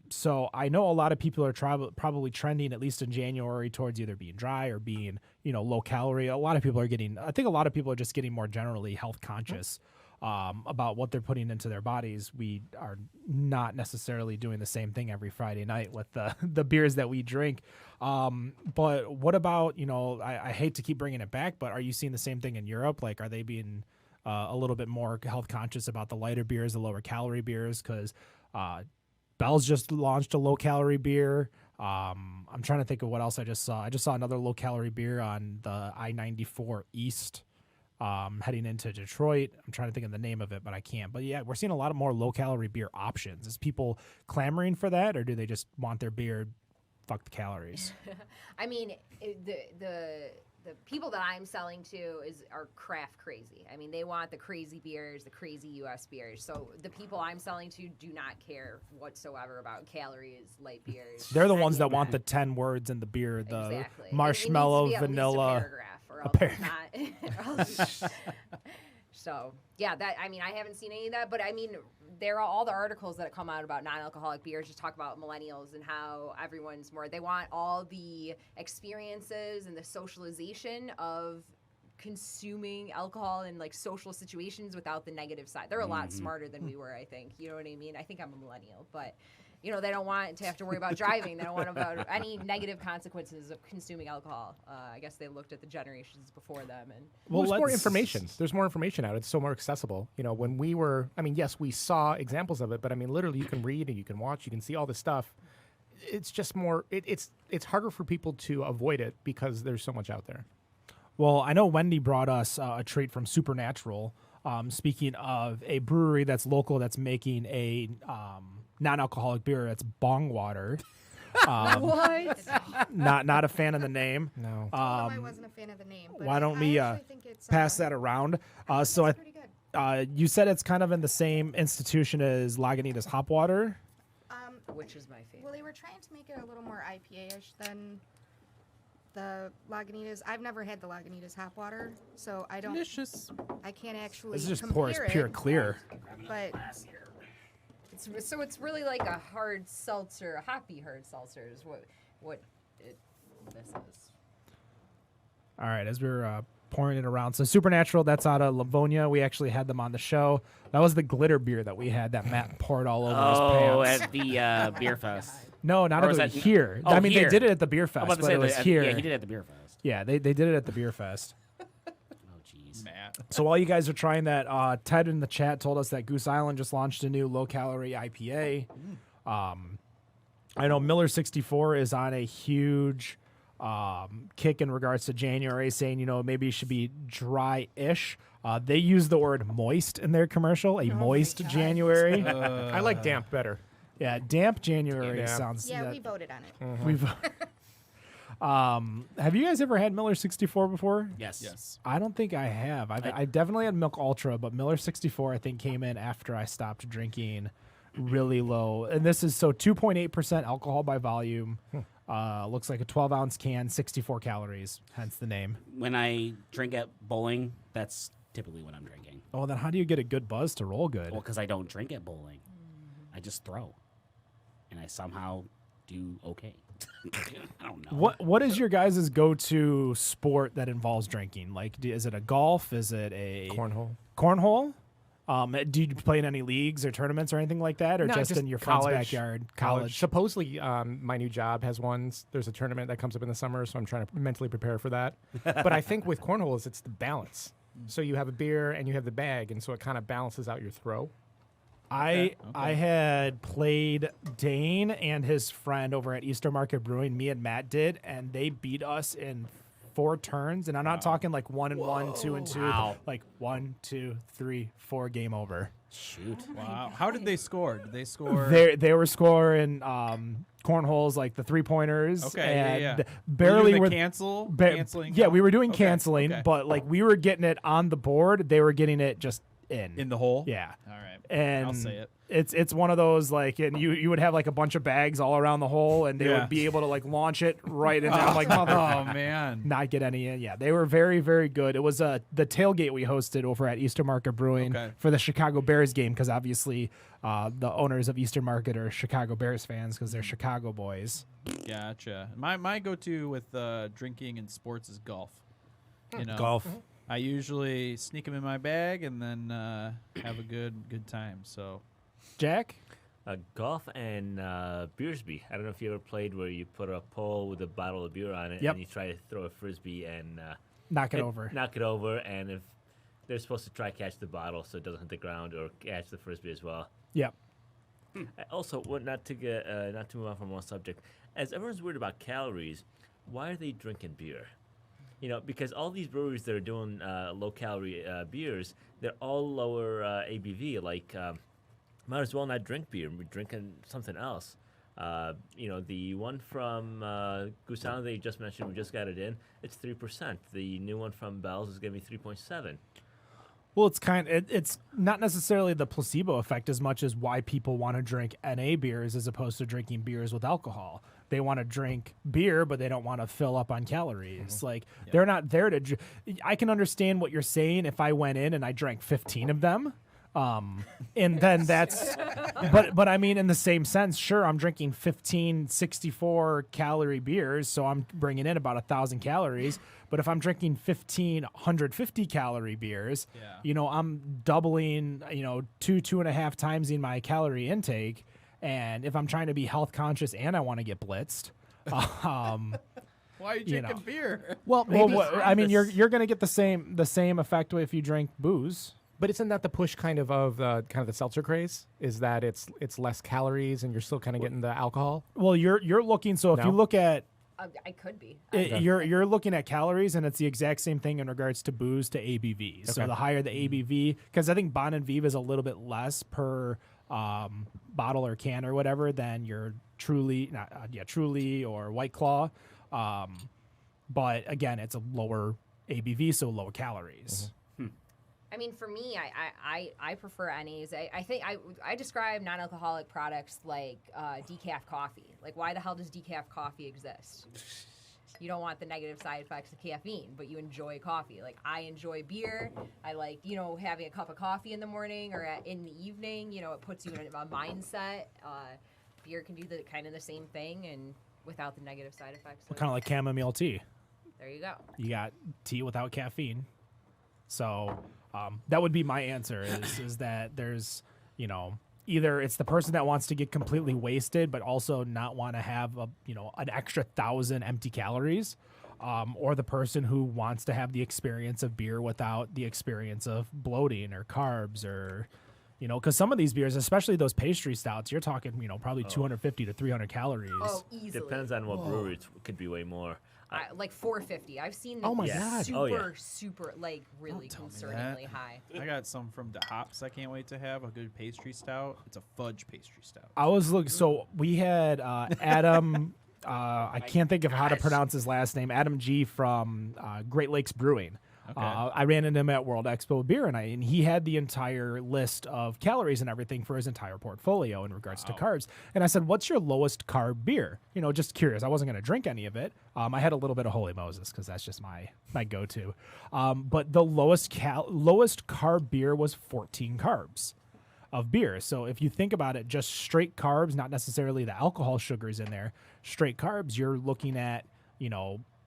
So I know a lot of people are probably trending, at least in January, towards either being dry or being, low calorie. I think a lot of people are just getting more generally health conscious about what they're putting into their bodies. We are not necessarily doing the same thing every Friday night with the beers that we drink. But what about, I hate to keep bringing it back, but are you seeing the same thing in Europe? Like, are they being a little bit more health conscious about the lighter beers, the lower calorie beers? Because Bell's just launched a low-calorie beer. I'm trying to think of what else I just saw. I just saw another low-calorie beer on the I-94 East heading into Detroit. I'm trying to think of the name of it, but I can't. But, yeah, we're seeing a lot of more low-calorie beer options. Is people clamoring for that, or do they just want their beer, fuck the calories? I mean, the people that I'm selling to are craft crazy. I mean, they want the crazy beers, the crazy U.S. beers. So the people I'm selling to do not care whatsoever about calories, light beers. They're the ones that want the 10 words in the beer, the Exactly. marshmallow, It needs to be at least vanilla. a paragraph, or else it's not. So yeah, I haven't seen any of that, but I mean, there are all the articles that come out about non-alcoholic beers just talk about millennials and how everyone's they want all the experiences and the socialization of consuming alcohol in like social situations without the negative side. They're a lot smarter than we were, I think. You know what I mean? I think I'm a millennial, but they don't want to have to worry about driving. They don't want about any negative consequences of consuming alcohol. I guess they looked at the generations before them. And Well, there's more information. There's more information out. It's so more accessible. When we were, yes, we saw examples of it, but literally you can read and you can watch, you can see all this stuff. It's just more, it's harder for people to avoid it because there's so much out there. Well, I know Wendy brought us a treat from Supernatural. Speaking of a brewery that's local that's making a non-alcoholic beer, it's Bong Water. what? Not a fan of the name. No. I wasn't a fan of the name. But Why don't we I actually think it's, pass that around? So it's pretty good. you said it's kind of in the same institution as Lagunitas Hop Water. Which is my favorite. Well, they were trying to make it a little more IPA-ish than the Lagunitas. I've never had the Lagunitas hop water, so I don't. Delicious. I can't actually. This is just compare pure it, clear. But It's really like a hard seltzer, a hoppy hard seltzer is what this is. All right, as we're pouring it around. So Supernatural, that's out of Livonia. We actually had them on the show. That was the glitter beer that we had that Matt poured all over his pants. At the beer fest. No, not Or was at that- here. Oh, I mean, here. they did it at the beer I'm fest, about to but say it was that- here. Yeah, he did it at the beer fest. Yeah, they did it at the beer fest. Oh, jeez. Matt. So while you guys are trying that, Ted in the chat told us that Goose Island just launched a new low-calorie IPA. I know Miller 64 is on a huge kick in regards to January, saying, maybe it should be dry-ish. They use the word moist in their commercial, a moist God. January. I like damp better. Yeah, damp January Yeah. sounds... Yeah, that- we voted on it. We've... have you guys ever had Miller 64 before? Yes. I don't think I have. I definitely had Milk Ultra, but Miller 64 I think came in after I stopped drinking really low. And this is 2.8% alcohol by volume. Looks like a 12-ounce can, 64 calories, hence the name. When I drink at bowling, that's typically what I'm drinking. Oh, then how do you get a good buzz to roll good? Well, because I don't drink at bowling. I just throw. And I somehow do okay. I don't know. What is your guys' go-to sport that involves drinking? Like, is it a golf? Is it a Cornhole. cornhole? Do you play in any leagues or tournaments or anything like that, or No, just in your friend's backyard? College. Supposedly, my new job has one. There's a tournament that comes up in the summer, so I'm trying to mentally prepare for that. But I think with cornholes, it's the balance. So you have a beer and you have the bag, and so it kind of balances out your throw. I had played Dane and his friend over at Easter Market Brewing. Me and Matt did, and they beat us in 4 turns. And I'm not talking like 1 and 1, 2 and 2, Wow. but like 1, 2, 3, 4 game over. Shoot. Wow. How did they score? Did they score? They were scoring cornholes like the 3-pointers. Okay, and yeah. barely were were canceling. Yeah, we were doing Okay, canceling, okay. but like we were getting it on the board. They were getting it just in the hole. Yeah. All right. And I'll say it. It's one of those like, and you would have like a bunch of bags all around the hole, and they Yeah. would be able to like launch it right into. I'm like, Oh mother, man. not get any in. Yeah, they were very very good. It was the tailgate we hosted over at Easter Market Brewing Okay. for the Chicago Bears game, because obviously the owners of Easter Market are Chicago Bears fans because they're Chicago boys. Gotcha. My go-to with drinking and sports is golf. You know, Golf. I usually sneak them in my bag and then have a good time. So Jack, Golf and Beersby. I don't know if you ever played where you put a pole with a bottle of beer on it Yep. and you try to throw a frisbee and knock it over. Knock it over, and if they're supposed to try catch the bottle so it doesn't hit the ground or catch the frisbee as well. Yep. Also, not to move on from one subject, as everyone's worried about calories, why are they drinking beer? Because all these breweries that are doing low-calorie beers, they're all lower ABV. Like, might as well not drink beer. We're drinking something else. The one from Goose Island that you just mentioned, we just got it in. It's 3%. The new one from Bell's is going to be 3.7. Well, it's not necessarily the placebo effect as much as why people want to drink NA beers as opposed to drinking beers with alcohol. They want to drink beer, but they don't want to fill up on calories. Like, they're not there to... I can understand what you're saying if I went in and I drank 15 of them. And then that's... But I mean, in the same sense, sure, I'm drinking 15 64-calorie beers, so I'm bringing in about 1,000 calories. But if I'm drinking 15 150-calorie beers, I'm doubling, 2.5 times in my calorie intake. And if I'm trying to be health conscious and I want to get blitzed, why are you drinking beer? well, I mean, you're going to get the same effect if you drink booze. But isn't that the push kind of the seltzer craze? Is that it's less calories and you're still kind of getting the alcohol? Well, you're looking. So if No? you look at I could be. you're looking at calories, and it's the exact same thing in regards to booze to ABV. So Okay. the higher the ABV, because I think Bon and Vive is a little bit less per bottle or can or whatever than your Truly or White Claw. But again, it's a lower ABV, so lower calories. I mean, for me, I prefer NAs. I think I describe non-alcoholic products like decaf coffee. Like, why the hell does decaf coffee exist? You don't want the negative side effects of caffeine, but you enjoy coffee. Like, I enjoy beer. I like, having a cup of coffee in the morning or in the evening. It puts you in a mindset. Beer can do the kind of the same thing and without the negative side effects. Kind of like chamomile tea. There you go. You got tea without caffeine. So that would be my answer is that there's, either it's the person that wants to get completely wasted but also not want to have an extra 1,000 empty calories, or the person who wants to have the experience of beer without the experience of bloating or carbs or because some of these beers, especially those pastry stouts, you're talking probably 250 to 300 calories. Oh, easily. Depends on what brewery. It could be way more. Like 450. I've seen Oh my them God. super, Oh, yeah. super, like really tell me concerningly that. high. I got some from the hops. I can't wait to have a good pastry stout. It's a fudge pastry stout. I was looking. So we had Adam. I can't think of how to pronounce his last name. Adam G from Great Lakes Brewing. Okay. I ran into him at World Expo Beer, and he had the entire list of calories and everything for his entire portfolio in regards to carbs. And I said, "What's your lowest carb beer?" Just curious. I wasn't going to drink any of it. I had a little bit of Holy Moses because that's just my go-to. But the lowest carb beer was 14 carbs of beer. So if you think about it, just straight carbs, not necessarily the alcohol sugars in there, straight carbs, you're looking at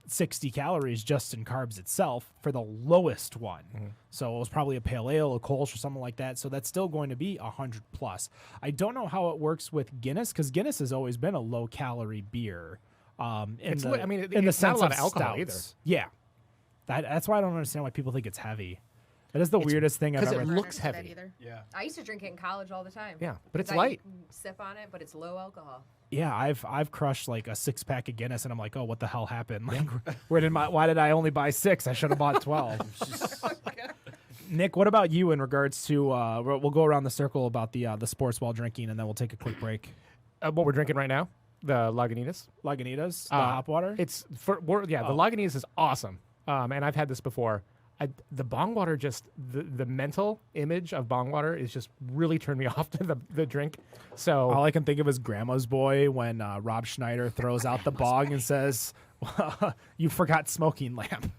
60 calories just in carbs itself for the lowest one. So it was probably a pale ale, a Kolsch, or something like that. So that's still going to be 100 plus. I don't know how it works with Guinness because Guinness has always been a low calorie beer. It's in not the a sense lot of of alcohol stouts. either. Yeah, that's why I don't understand why people think it's heavy. That is the weirdest thing I've 'cause it ever. Never looks understood that heavy. either. Yeah. I used to drink it in college all the time. Yeah, but it's 'Cause light. I sip on it, but it's low alcohol. Yeah, I've crushed like a 6-pack of Guinness, and I'm like, oh, what the hell happened? Like, why did I only buy 6? I should have bought 12. Nick, what about you in regards to? We'll go around the circle about the sports while drinking, and then we'll take a quick break. What we're drinking right now, the Lagunitas. Lagunitas, the hop water. It's the Lagunitas is awesome. And I've had this before. The bong water, just the mental image of bong water is just really turned me off to the drink. So All I can think of is Grandma's Boy when Rob Schneider throws out the bong and says, "You forgot smoking lamp."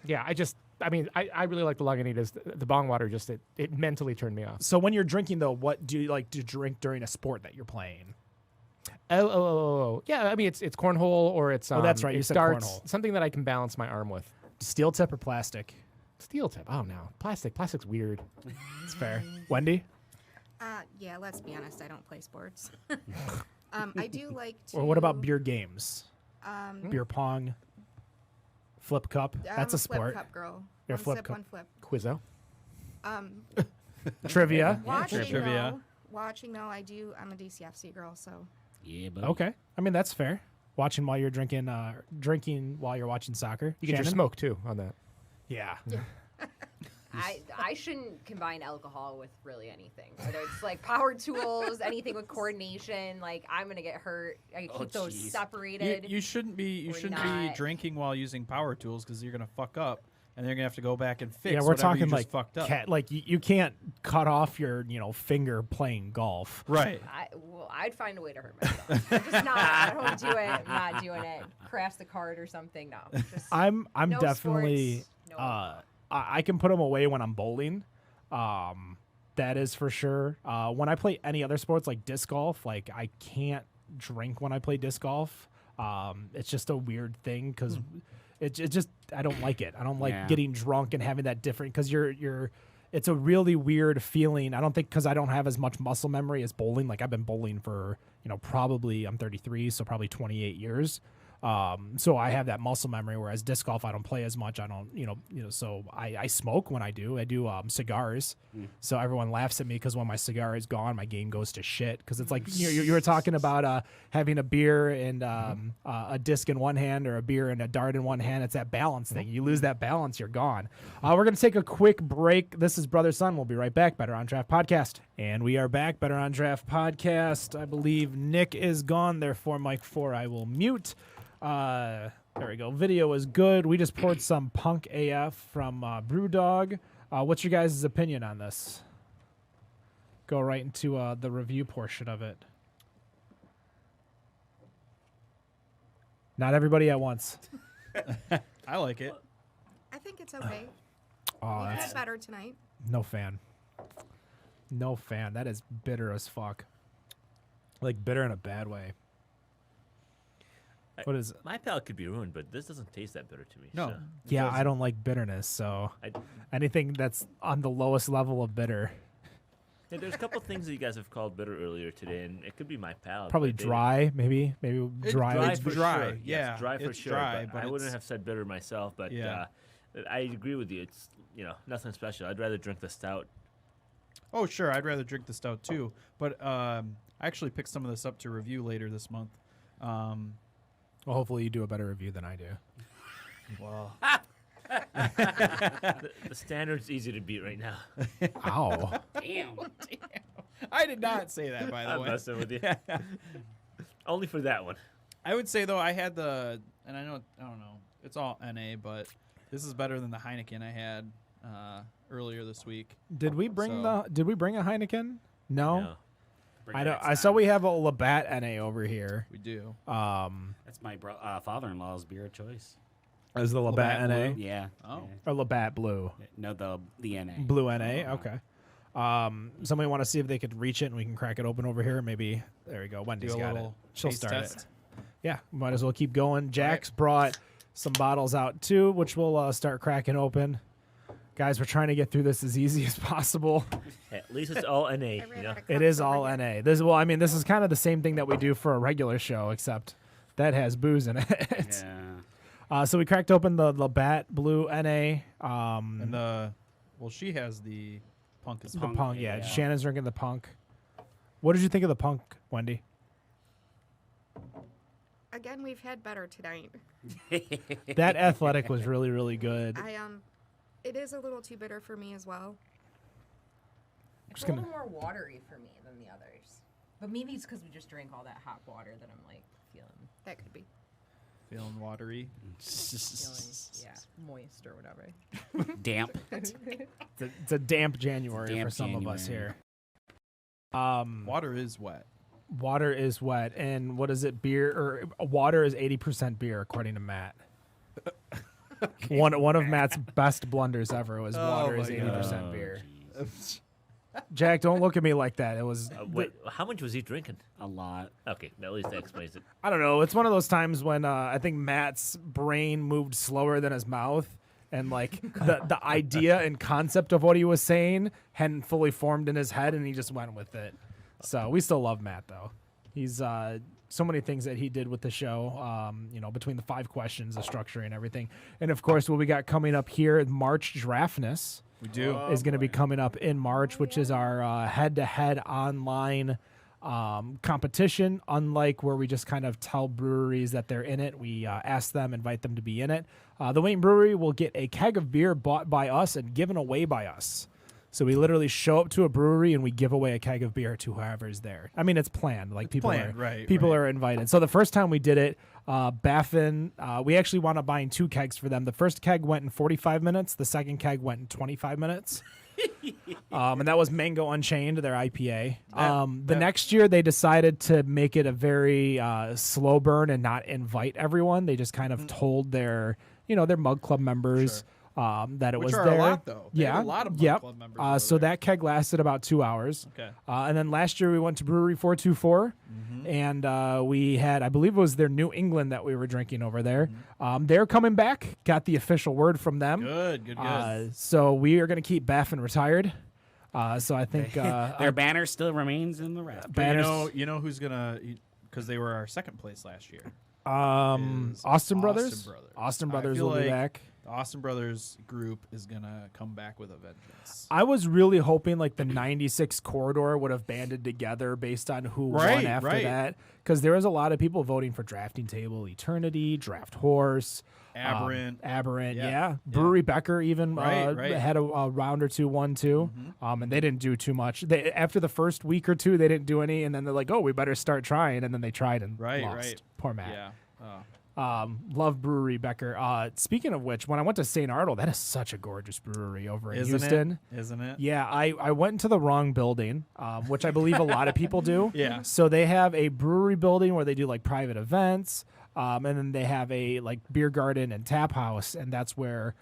yeah, I really like the Lagunitas. The bong water just it mentally turned me off. So when you're drinking though, what do you like to drink during a sport that you're playing? Yeah, it's cornhole or it's that's right, you it's said darts, cornhole. something that I can balance my arm with. Steel tip or plastic? Steel tip. Oh no, plastic's weird. It's fair. Wendy? Yeah, let's be honest. I don't play sports. I do like to. Or what about beer games? Beer pong, flip cup. I'm That's a flip sport. cup girl. You're a One flip sip, cup. one flip. Quizzo. Trivia. Trivia. Watching though, I'm a DCFC girl, so Yeah, but Okay. I mean, that's fair. Watching while you're drinking while you're watching soccer. You get your Shannon? smoke too on that. Yeah. I shouldn't combine alcohol with really anything. Whether it's like power tools, anything with coordination, like I'm gonna get hurt. I keep those jeez. separated. You shouldn't be We're be not- drinking while using power tools because you're gonna fuck up and they're gonna have to go back and fix. Yeah, we're whatever talking you just like fucked up. like you can't cut off your finger playing golf. Right. I'd find a way to hurt myself. I'm just not. I don't do it. I'm not doing it. Crash the card or something. No. Just I'm no definitely sports, no alcohol. I can put them away when I'm bowling. That is for sure. When I play any other sports like disc golf, like I can't drink when I play disc golf. It's just a weird thing because it just I don't like it. I don't like Yeah. getting drunk and having that different because you're. It's a really weird feeling. I don't think because I don't have as much muscle memory as bowling. Like I've been bowling for probably I'm 33, so probably 28 years. So I have that muscle memory, whereas disc golf I don't play as much. I don't, so I smoke when I do. I do cigars. So everyone laughs at me because when my cigar is gone, my game goes to shit. Because it's like you were talking about having a beer and a disc in one hand or a beer and a dart in one hand. It's that balance thing. You lose that balance, you're gone. We're gonna take a quick break. This is Brother Son. We'll be right back. Better on Draft Podcast, and we are back. Better on Draft Podcast. I believe Nick is gone. Therefore, Mike 4, I will mute. There we go. Video is good. We just poured some Punk AF from BrewDog. What's your guys' opinion on this? Go right into the review portion of it. Not everybody at once. I like it. I think it's okay. Oh, You that's did better tonight. no fan. No fan. That is bitter as fuck. Like bitter in a bad way. What is it? My palate could be ruined, but this doesn't taste that bitter to me. No. so. Yeah, I don't like bitterness, so I, anything that's on the lowest level of bitter, yeah, there's a couple things that you guys have called bitter earlier today, and it could be my palate. probably but they- dry, maybe dry. Dry It's for dry, sure. yeah, Yes, dry for it's sure. dry, but but I wouldn't it's- have said bitter myself. But Yeah. I agree with you. It's nothing special. I'd rather drink the stout. Oh, sure. I'd rather drink the stout too. But I actually picked some of this up to review later this month. Well, hopefully you do a better review than I do. Well, The standard's easy to beat right now. Ow. Damn. I did not say that, by the I'm way. messing with you. Only for that one. I would say though, I had and I don't know, it's all NA, but this is better than the Heineken I had earlier this week. Did we bring So- Did we bring a Heineken? No. No. Bring I it don't. next I saw time. we have a Labatt NA over here. We do. That's my father-in-law's beer of choice. As the Labatt Labatt NA Blue? Yeah. Oh. or Labatt Blue? No, the NA. Blue NA. Okay. Somebody want to see if they could reach it and we can crack it open over here. Maybe there we go. Wendy's Do a got it. little She'll taste start test. it. Yeah, might as well keep going. Jack's brought some bottles out too, which we'll start cracking open. Guys, we're trying to get through this as easy as possible. At least it's all NA. I ran out of It cups is over all here. NA. This is kind of the same thing that we do for a regular show, except that has booze in it. Yeah. So we cracked open the Labatt Blue NA. And she has the Punk as The well. Punk, yeah. yeah. Shannon's drinking the Punk. What did you think of the Punk, Wendy? Again, we've had better tonight. That Athletic was really, really good. It is a little too bitter for me as well. It's Just a gonna- little more watery for me than the others. But maybe it's because we just drank all that hot water that I'm like feeling, That could be. Feeling watery. moist or whatever. Damp. It's a damp January for Damp some of us January. here. Water is wet. Water is wet, and what is it? Beer or water is 80% beer, according to Matt. One of Matt's best blunders ever was water is my 80% Oh, beer. jeez. Jack, don't look at me like that. It was Wait, how much was he drinking? A lot. Okay, at least that explains it. I don't know. It's one of those times when I think Matt's brain moved slower than his mouth, and like the idea and concept of what he was saying hadn't fully formed in his head, and he just went with it. So we still love Matt though. He's so many things that he did with the show. Between the 5 questions, the structuring, and everything, and of course what we got coming up here, March Draftness. We do. Is going to be coming up in March, which is our head-to-head online competition. Unlike where we just kind of tell breweries that they're in it, we ask them, invite them to be in it. The Wayne Brewery will get a keg of beer bought by us and given away by us. So we literally show up to a brewery and we give away a keg of beer to whoever's there. I mean, it's planned. Like people planned, right, people right. are invited. So the first time we did it, Baffin, we actually wound up buying 2 kegs for them. The first keg went in 45 minutes. The second keg went in 25 minutes. And that was Mango Unchained, their IPA. The next year, they decided to make it a very slow burn and not invite everyone. They just kind of told their Mug Club members that it Which was are there. a lot, though. They have Yeah, a lot of Mug yep. Club members over So there. that keg lasted about 2 hours. Okay. And then last year we went to Brewery 424, and we had, I believe it was their New England that we were drinking over there. They're coming back. Got the official word from them. Good. So we are going to keep Baffin retired. So I think Their banner still remains in the raft. But banners. you know who's gonna, because they were our second place last year. Austin Austin Brothers. Brothers. Austin I Brothers feel will be like back. The Austin Brothers group is gonna come back with a vengeance. I was really hoping like the 96 corridor would have banded together based on who won Right, after right. that, because there was a lot of people voting for Drafting Table, Eternity, Draft Horse, Aberrant. yeah. Brewery Becker even Right. had a round or two, 1-2, and they didn't do too much. After the first week or two, they didn't do any, and then they're like, "Oh, we better start trying," and then they tried and lost. Poor Matt. Yeah. Love Brewery Becker. Speaking of which, when I went to St. Arnold, that is such a gorgeous brewery over in Isn't Houston. Isn't it? Yeah, I went into the wrong building, which I believe a lot of people do. Yeah. So they have a brewery building where they do like private events. and then they have a like beer garden and tap house, and that's where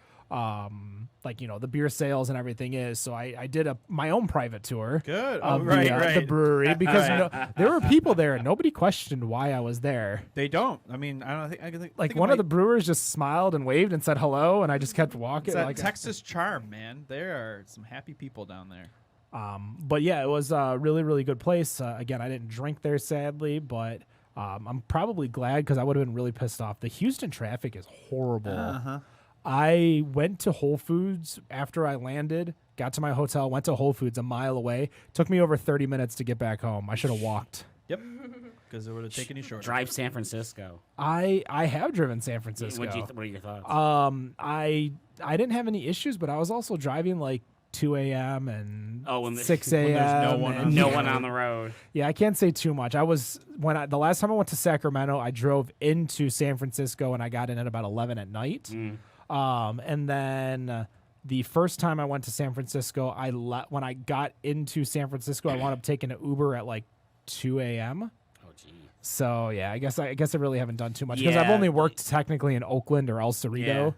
like the beer sales and everything is. So I did my own private tour. Good. Of Right. the brewery because there were people there and nobody questioned why I was there. They don't. I mean, I don't think. I think Like it one of the might- brewers just smiled and waved and said hello, and I just kept walking. It's that like, Texas charm, man. There are some happy people down there. But yeah, it was a really, really good place. Again, I didn't drink there, sadly, but I'm probably glad because I would have been really pissed off. The Houston traffic is horrible. I went to Whole Foods after I landed, got to my hotel, went to Whole Foods a mile away. Took me over 30 minutes to get back home. I should have walked. Yep. Because it would have taken you shorter. Drive San Francisco. I have driven San Francisco. What are your thoughts? I didn't have any issues, but I was also driving like 2 a.m. and when 6 when a.m. there's no one and- on no one on the road. Yeah, I can't say too much. The last time I went to Sacramento, I drove into San Francisco and I got in at about 11 at night. And then the first time I went to San Francisco, when I got into San Francisco, I wound up taking an Uber at like 2 a.m. Oh, gee. So yeah, I guess I really haven't done too much because I've Yeah. only worked technically in Oakland or El Cerrito.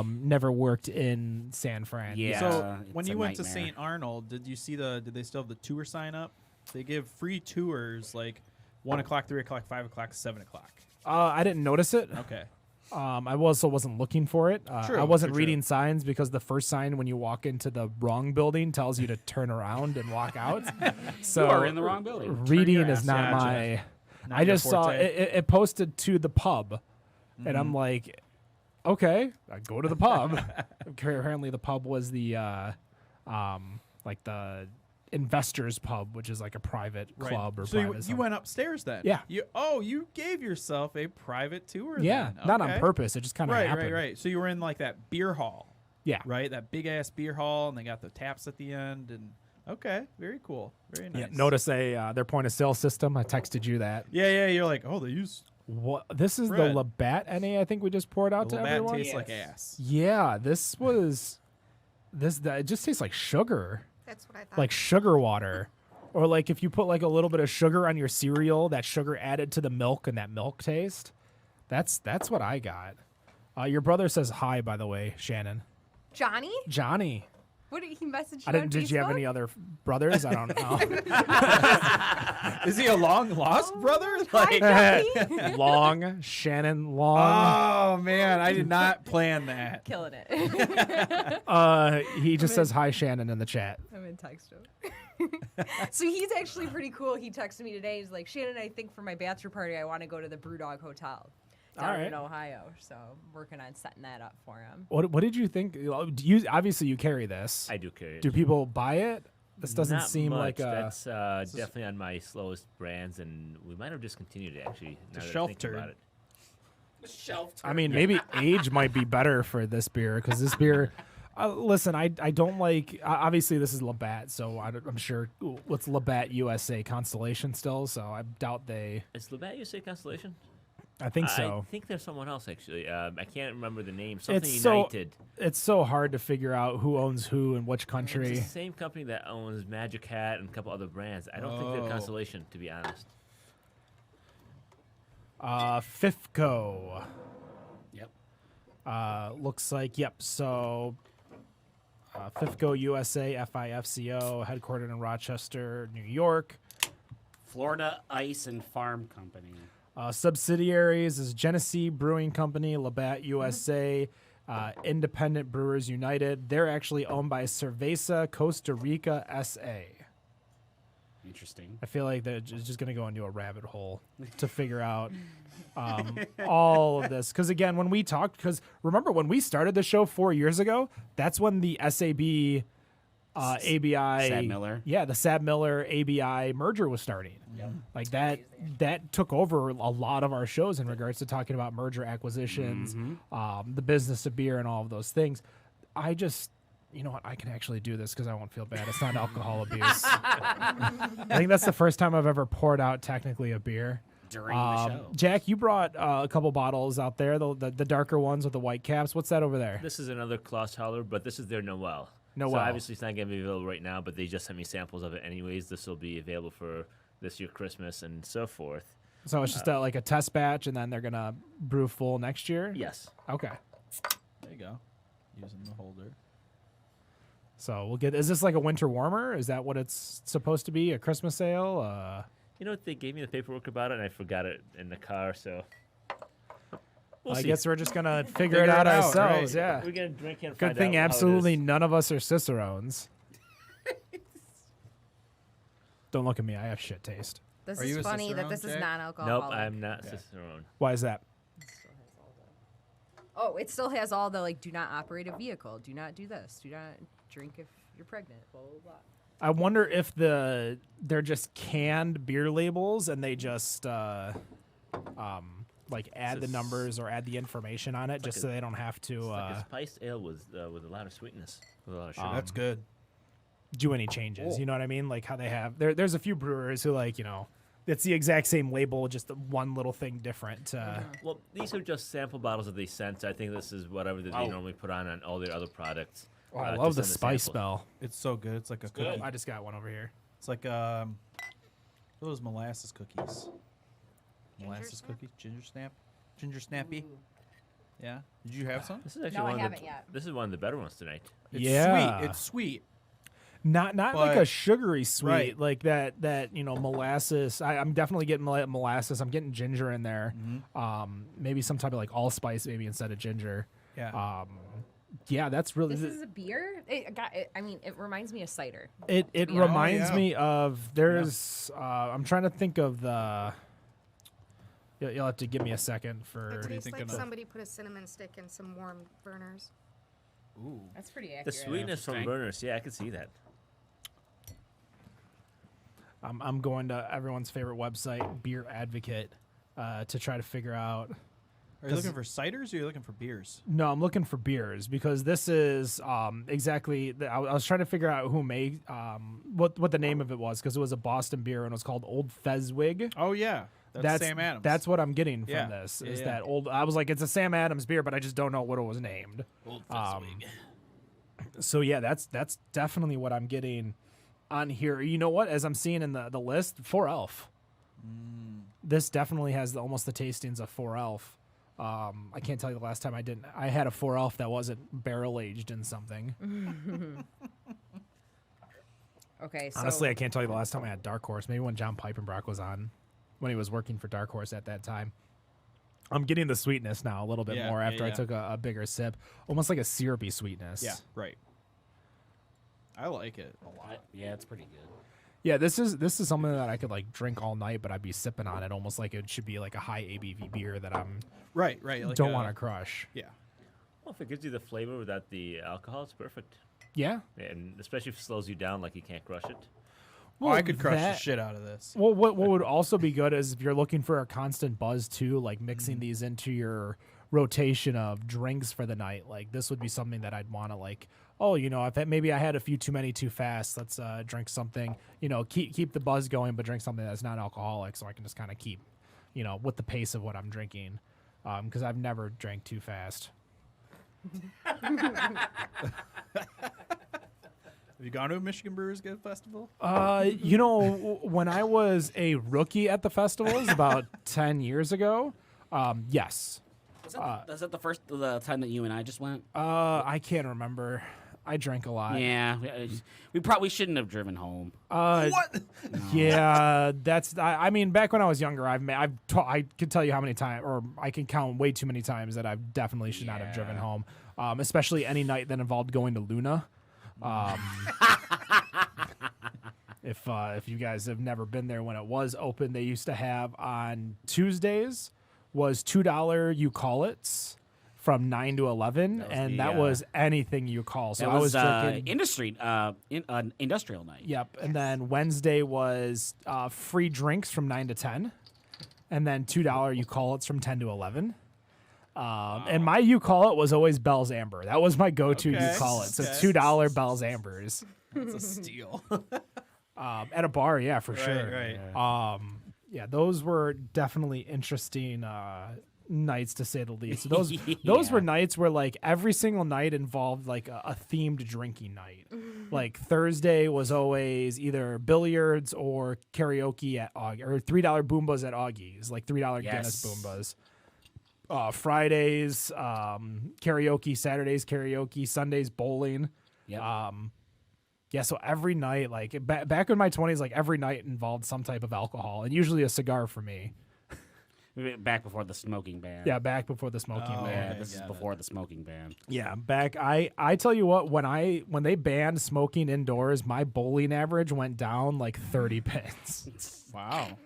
Never worked in San Fran. Yeah. So it's when a you went to nightmare. St. Arnold, did they still have the tour sign up? They give free tours like 1 o'clock, 3 o'clock, 5 o'clock, 7 o'clock. I didn't notice it. Okay. I also wasn't looking for it. True, I wasn't true. reading signs because the first sign when you walk into the wrong building tells you to turn around and walk out. So You are in the wrong building. reading your is ass. not Gotcha. my. Not I your just saw forte. it posted to the pub, and I'm like, okay, I go to the pub. Apparently, the pub was the like the investors pub, which is like a private Right. club or so private. you something. went upstairs then? Yeah. You gave yourself a private tour. Yeah, then. not on Okay. purpose. It just kind of Right, happened. right. So you were in like that beer hall, Yeah. right? That big ass beer hall, and they got the taps at the end. And okay, very cool, very nice. Yeah, notice their point of sale system. I texted you that. Yeah. You're like, oh, they use What this is Red. the Labatt NA I think we just poured out the to Labatt everyone. tastes like ass. Yeah, this was it just tastes like sugar. That's what I thought. Like sugar water. Or like if you put like a little bit of sugar on your cereal, that sugar added to the milk and that milk taste. That's what I got. Your brother says hi, by the way, Shannon. Johnny? What What did he message you I didn't. on Did you have Facebook? any other brothers? I don't know. Is he a long lost brother? Hi, Johnny. Long Shannon Long. Oh man, I did not plan that. Killing it. He just says hi, Shannon, in the chat. I'm in text him. So he's actually pretty cool. He texted me today. He's like, Shannon, I think for my bachelor party, I want to go to the BrewDog Hotel down in Ohio. So I'm working on setting that up for him. What did you think? Obviously you carry this. I do carry it. Do people buy it? This doesn't Not seem much. like a. That's definitely on my slowest brands, and we might have discontinued it actually. Now a that I shelf think turd. about it. I mean, maybe age might be better for this beer because this beer. Listen, I don't like. Obviously, this is Labatt, so I'm sure what's Labatt USA Constellation still. So I doubt they. Is Labatt USA Constellation? I think so. I think there's someone else actually. I can't remember the name. Something It's United. It's so hard to figure out who owns who in which It's country. the same company that owns Magic Hat and a couple other brands. I don't think they're Constellation, to be honest. FIFCO. Yep. Looks like so. FIFCO USA, FIFCO, headquartered in Rochester, New York. Florida Ice and Farm Company. Subsidiaries is Genesee Brewing Company, Labatt USA, Independent Brewers United. They're actually owned by Cerveza Costa Rica SA. Interesting. I feel like they're just going to go into a rabbit hole to figure out all of this. Because, again, when we talked, because remember when we started the show 4 years ago, that's when the SAB ABI. Sad Miller. Yeah, the Sad Miller ABI merger was starting. Like that took over a lot of our shows in regards to talking about merger acquisitions, the business of beer, and all of those things. I just. You know what? I can actually do this because I won't feel bad. It's not alcohol abuse. I think that's the first time I've ever poured out technically a beer. During the show. Jack, you brought a couple bottles out there, the darker ones with the white caps. What's that over there? This is another Klaus Holler, but this is their Noel. Noel. So obviously it's not going to be available right now, but they just sent me samples of it anyways. This will be available for this year Christmas and so forth. So it's just like a test batch, and then they're gonna brew full next year. Yes. Okay. There you go. Using the holder. So we'll get. Is this like a winter warmer? Is that what it's supposed to be? A Christmas ale? You know what? They gave me the paperwork about it, and I forgot it in the car. So we'll I see. guess we're just gonna figure it out it out, ourselves. right. Yeah. We're gonna drink and Good find thing out how it absolutely is. none of us are cicerones. Don't look at me. I have shit taste. This Are you is a funny that Cicerone, this is Jack? non-alcoholic. Nope, I'm not Cicerone. Why is that? Oh, it still has all the like, do not operate a vehicle, do not do this, do not drink if you're pregnant, blah blah blah. I wonder if they're just canned beer labels and they just like add the numbers or add the information on it just so they don't have to It's like a spiced ale with a lot of sweetness, with a lot of sugar. That's good. do any changes. You know what I mean? Like how they have there's a few brewers who like, it's the exact same label, just one little thing different. Well, these are just sample bottles that they sent. I think this is whatever that they normally put on all their other products. Oh, I to love the send spice samples. smell. It's so good. It's like a cookie. I just got one over here. It's like those molasses cookies. Molasses snap? cookies, ginger snappy. Yeah. Did you have some? This is actually No, I one of haven't the, yet. This is one of the better ones tonight. It's Yeah. sweet. It's sweet. Not like a But- sugary sweet, Right. like that molasses. I'm definitely getting molasses. I'm getting ginger in there. Maybe some type of like allspice maybe instead of ginger. Yeah. Yeah, that's really This is a beer. It reminds me of cider. it Yeah. reminds Oh, yeah. me of there's I'm trying to think of the you'll have to give me a second It for tastes thinking like of? somebody put a cinnamon stick in some warm burners. Ooh. That's pretty accurate. The sweetness from Interesting. burners, yeah, I could see that. I'm going to everyone's favorite website, Beer Advocate, to try to figure out. Are you looking for ciders or are you looking for beers? No, I'm looking for beers because this is exactly. I was trying to figure out who made what the name of it was because it was a Boston beer and it was called Old Fezwig. Oh yeah. That's Sam Adams. That's what I'm getting from Yeah. this. Yeah, Is yeah. that old? I was like, it's a Sam Adams beer, but I just don't know what it was named. Old So yeah, that's definitely what I'm getting on here. You know what? As I'm seeing in the list, 4 Elf. This definitely has almost the tastings of 4 Elf. I can't tell you the last time I had a 4 Elf that wasn't barrel aged in something. Okay, so Honestly, I can't tell you the last time I had Dark Horse. Maybe when John Piepenbrock was on, when he was working for Dark Horse at that time. I'm getting the sweetness now a little bit Yeah, more yeah, after I yeah. took a bigger sip, almost like a syrupy sweetness. Yeah, right. I like it a lot. Yeah, it's pretty good. Yeah, this is something that I could like drink all night, but I'd be sipping on it almost like it should be like a high ABV beer that I'm Right. Like don't want to crush. Yeah. Well, if it gives you the flavor without the alcohol, it's perfect. Yeah. And especially if it slows you down like you can't crush it. Well, I could crush that- the shit out of this. Well, what would also be good is if you're looking for a constant buzz too, like mixing these into your rotation of drinks for the night. Like this would be something that I'd want to like. Oh, if maybe I had a few too many too fast. Let's drink something. Keep the buzz going, but drink something that's not alcoholic, so I can just kind of keep, with the pace of what I'm drinking. Because I've never drank too fast. Have you gone to a Michigan Brewers Guild Festival? When I was a rookie at the festivals about 10 years ago, yes. Was that the time that you and I just went? I can't remember. I drank a lot. Yeah, we probably shouldn't have driven home. What? Yeah, that's. I mean, back when I was younger, I could tell you how many times, or I can count way too many times that I definitely should not have driven home. Especially any night that involved going to Luna. If you guys have never been there when it was open, they used to have on Tuesdays was $2 you call it's from 9 to 11, and that was anything you call. So That I was was drinking. industrial night. Yep. And then Wednesday was free drinks from 9 to 10. And then $2 you call it's from 10 to 11. And my you call it was always Bell's Amber. That was my go-to Okay. you call it. So Okay. $2 Bell's Ambers. That's a steal. At a bar, yeah, for sure. Right. Yeah, those were definitely interesting nights to say the least. Those were nights where like every single night involved like a themed drinking night. Like Thursday was always either billiards or karaoke at Augie, or $3 Boombas at Augie's, like $3 Guinness Boombas. Fridays, karaoke. Saturdays, karaoke. Sundays, bowling. Yep. Yeah, so every night, like back in my 20s, like every night involved some type of alcohol, and usually a cigar for me. Back before the smoking ban. Yeah, back before the smoking Yeah, ban. this is before the smoking ban. Yeah, back. I tell you what, when they banned smoking indoors, my bowling average went down like 30 pins. Wow.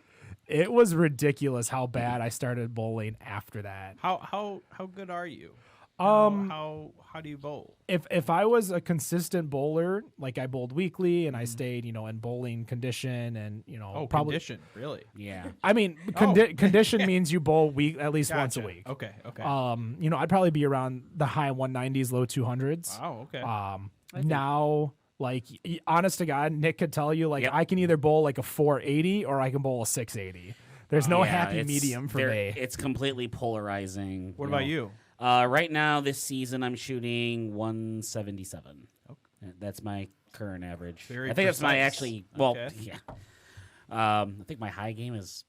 It was ridiculous how bad I started bowling after that. How good are you? How do you bowl? If I was a consistent bowler, like I bowled weekly and I stayed, in bowling condition and, probably Condition, really? Yeah. I mean, condition means you bowl at least once a Gotcha. week. Okay. I'd probably be around the high 190s, low 200s. Wow. Okay. Now, like, honest to God, Nick could tell you, like, I can either bowl like a 480 or I can bowl a 680. There's no happy medium for me. It's completely polarizing. What about you? Right now, this season, I'm shooting 177. Okay. That's my current average. Very I think that's my precise. actually. Well, Okay. yeah. I think my high game is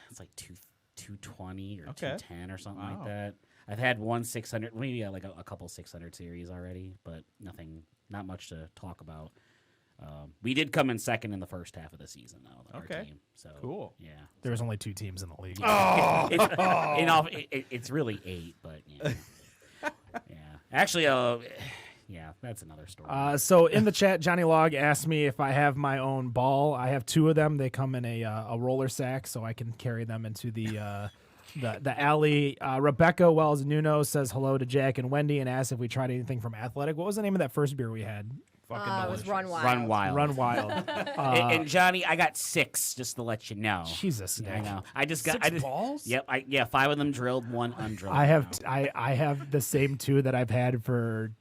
it's like 220 or 210 or something like that. I've had one 600, maybe like a couple 600 series already, but not much to talk about. We did come in second in the first half of the season, though. Our team. So Cool. Yeah. There was only 2 teams in the league. It's really 8, but yeah. Yeah. Actually, yeah, that's another story. So in the chat, Johnny Log asked me if I have my own ball. I have 2 of them. They come in a roller sack, so I can carry them into the alley. Rebecca Wells Nuno says hello to Jack and Wendy and asks if we tried anything from Athletic. What was the name of that first beer we had? It was Run Wild. Run Wild. Run Wild. And Johnny, I got 6 just to let you know. Jesus, Yeah, I Nick. know. I just got 6 balls? Yep. 5 of them drilled, 1 undrilled. I have the same 2 that I've had for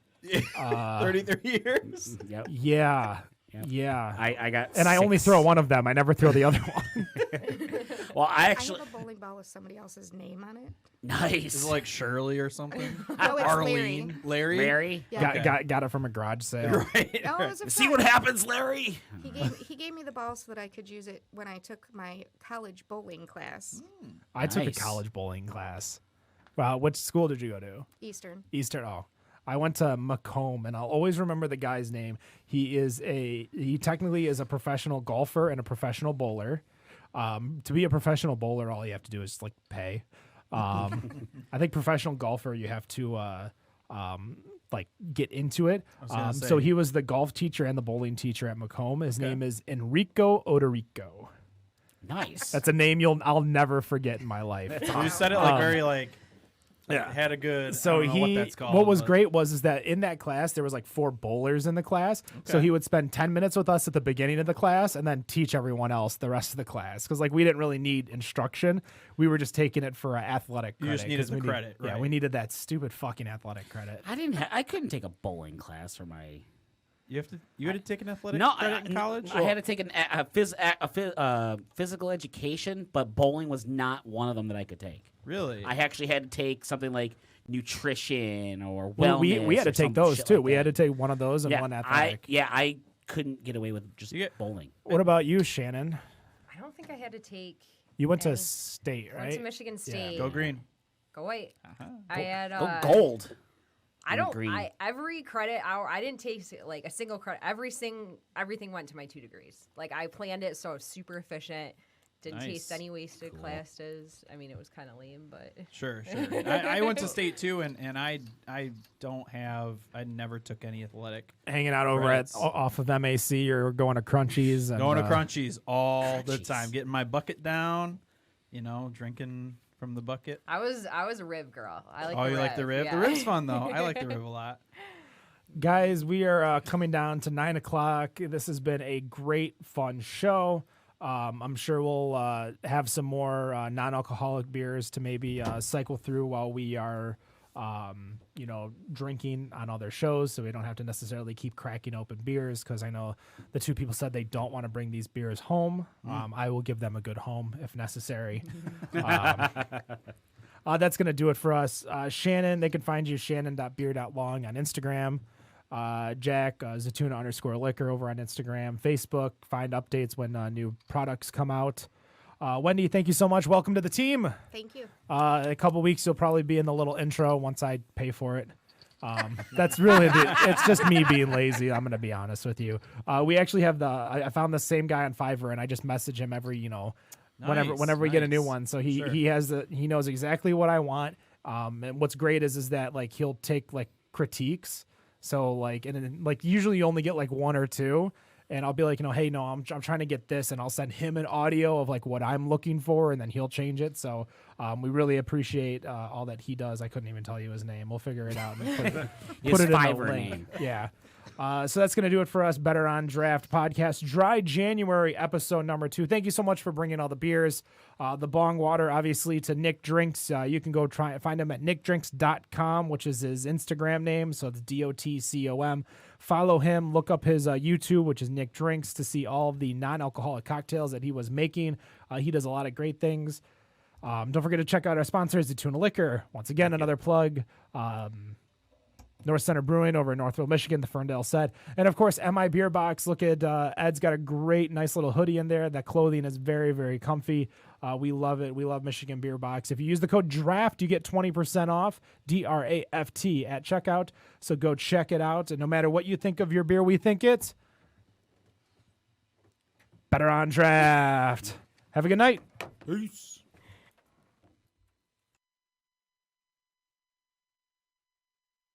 33 years. Yep. yeah. Yep. Yeah. I got. And I only 6. throw one of them. I never throw the other one. Well, I I actually. have a bowling ball with somebody else's name on it. Nice. Is it like Shirley or something? No, it's Arlene? Larry? Larry. Yeah. Got it from a garage sale. Right. No, it was a See friend. what happens, Larry. He gave me the ball so that I could use it when I took my college bowling class. I took a Nice. college bowling class. Wow, which school did you go to? Eastern. Eastern. Oh, I went to Macomb, and I'll always remember the guy's name. He technically is a professional golfer and a professional bowler. To be a professional bowler, all you have to do is like pay. I think professional golfer, you have to like get into it. So he was the golf teacher and the bowling teacher at Macomb. His name is Enrico Odorico. Nice. That's a name I'll never forget in my life. You said it like very like. Yeah. Had a good. So I don't know what that's called. what was but- great was that in that class there was like 4 bowlers in the class. So he would spend 10 minutes with us at the beginning of the class and then teach everyone else the rest of the class because like we didn't really need instruction. We were just taking it for athletic credit. You just needed 'cause the we credit, Yeah, right. we needed that stupid fucking athletic credit. I couldn't take a bowling class for my. You had to take an athletic No, credit in college. I had to take a physical education, but bowling was not one of them that I could take. Really? I actually had to take something like nutrition or wellness. Well, we had to or take some those shit too. like We that. had to take one of those and one athletic. I couldn't get away with just You get- bowling. What about you, Shannon? I don't think I had to take. You went to any- state, I went to right? Michigan State. Go green. Go white. I had. Go gold. I and don't. green. Every credit hour, I didn't take like a single credit. Everything went to my 2 degrees. Like I planned it so it was super efficient. Didn't taste Nice. any wasted classes. I mean, it was kind of lame, but Sure. I went to state too, and I don't have. I never took any athletic. Hanging out over Credits. off of MAC or going to Crunchies. And, Going to Crunchies all the Crunchies. time, getting my bucket down. Drinking from the bucket. I was a rib girl. I like. Oh, the you rib. like the rib? Yeah. The rib's fun though. I like the rib a lot. Guys, we are coming down to 9 o'clock. This has been a great, fun show. I'm sure we'll have some more non-alcoholic beers to maybe cycle through while we are, drinking on other shows, so we don't have to necessarily keep cracking open beers. Because I know the 2 people said they don't want to bring these beers home. I will give them a good home if necessary. that's going to do it for us. Shannon, they can find you shannon.beer.long on Instagram. Jack, Zetouna_Liquor over on Instagram, Facebook. Find updates when new products come out. Wendy, thank you so much. Welcome to the team. Thank you. A couple weeks, you'll probably be in the little intro once I pay for it. That's really it's just me being lazy. I'm going to be honest with you. We actually have I found the same guy on Fiverr, and I just message him every, whenever we get a new one. So he he knows exactly what I want. And what's great is that like he'll take like critiques. So like and then, like usually you only get like one or two. And I'll be like, hey, no, I'm trying to get this, and I'll send him an audio of like what I'm looking for, and then he'll change it. So we really appreciate all that he does. I couldn't even tell you his name. We'll figure it out and put it in the link. Name. Yeah. So that's going to do it for us. Better on Draft Podcast, Dry January, episode number 2. Thank you so much for bringing all the beers. The bong water, obviously, to Nick Drinks. You can go find him at nickdrinks.com, which is his Instagram name. So it's DOTCOM. Follow him. Look up his YouTube, which is Nick Drinks, to see all of the non-alcoholic cocktails that he was making. He does a lot of great things. Don't forget to check out our sponsors, Zetouna Liquor. Once again, another plug. North Center Brewing over in Northville, Michigan, the Ferndale set. And, of course, MI Beer Box. Look at Ed's got a great, nice little hoodie in there. That clothing is very, very comfy. We love it. We love Michigan Beer Box. If you use the code DRAFT, you get 20% off, DRAFT, at checkout. So go check it out. And no matter what you think of your beer, we think it's better on draft. Have a good night. Peace.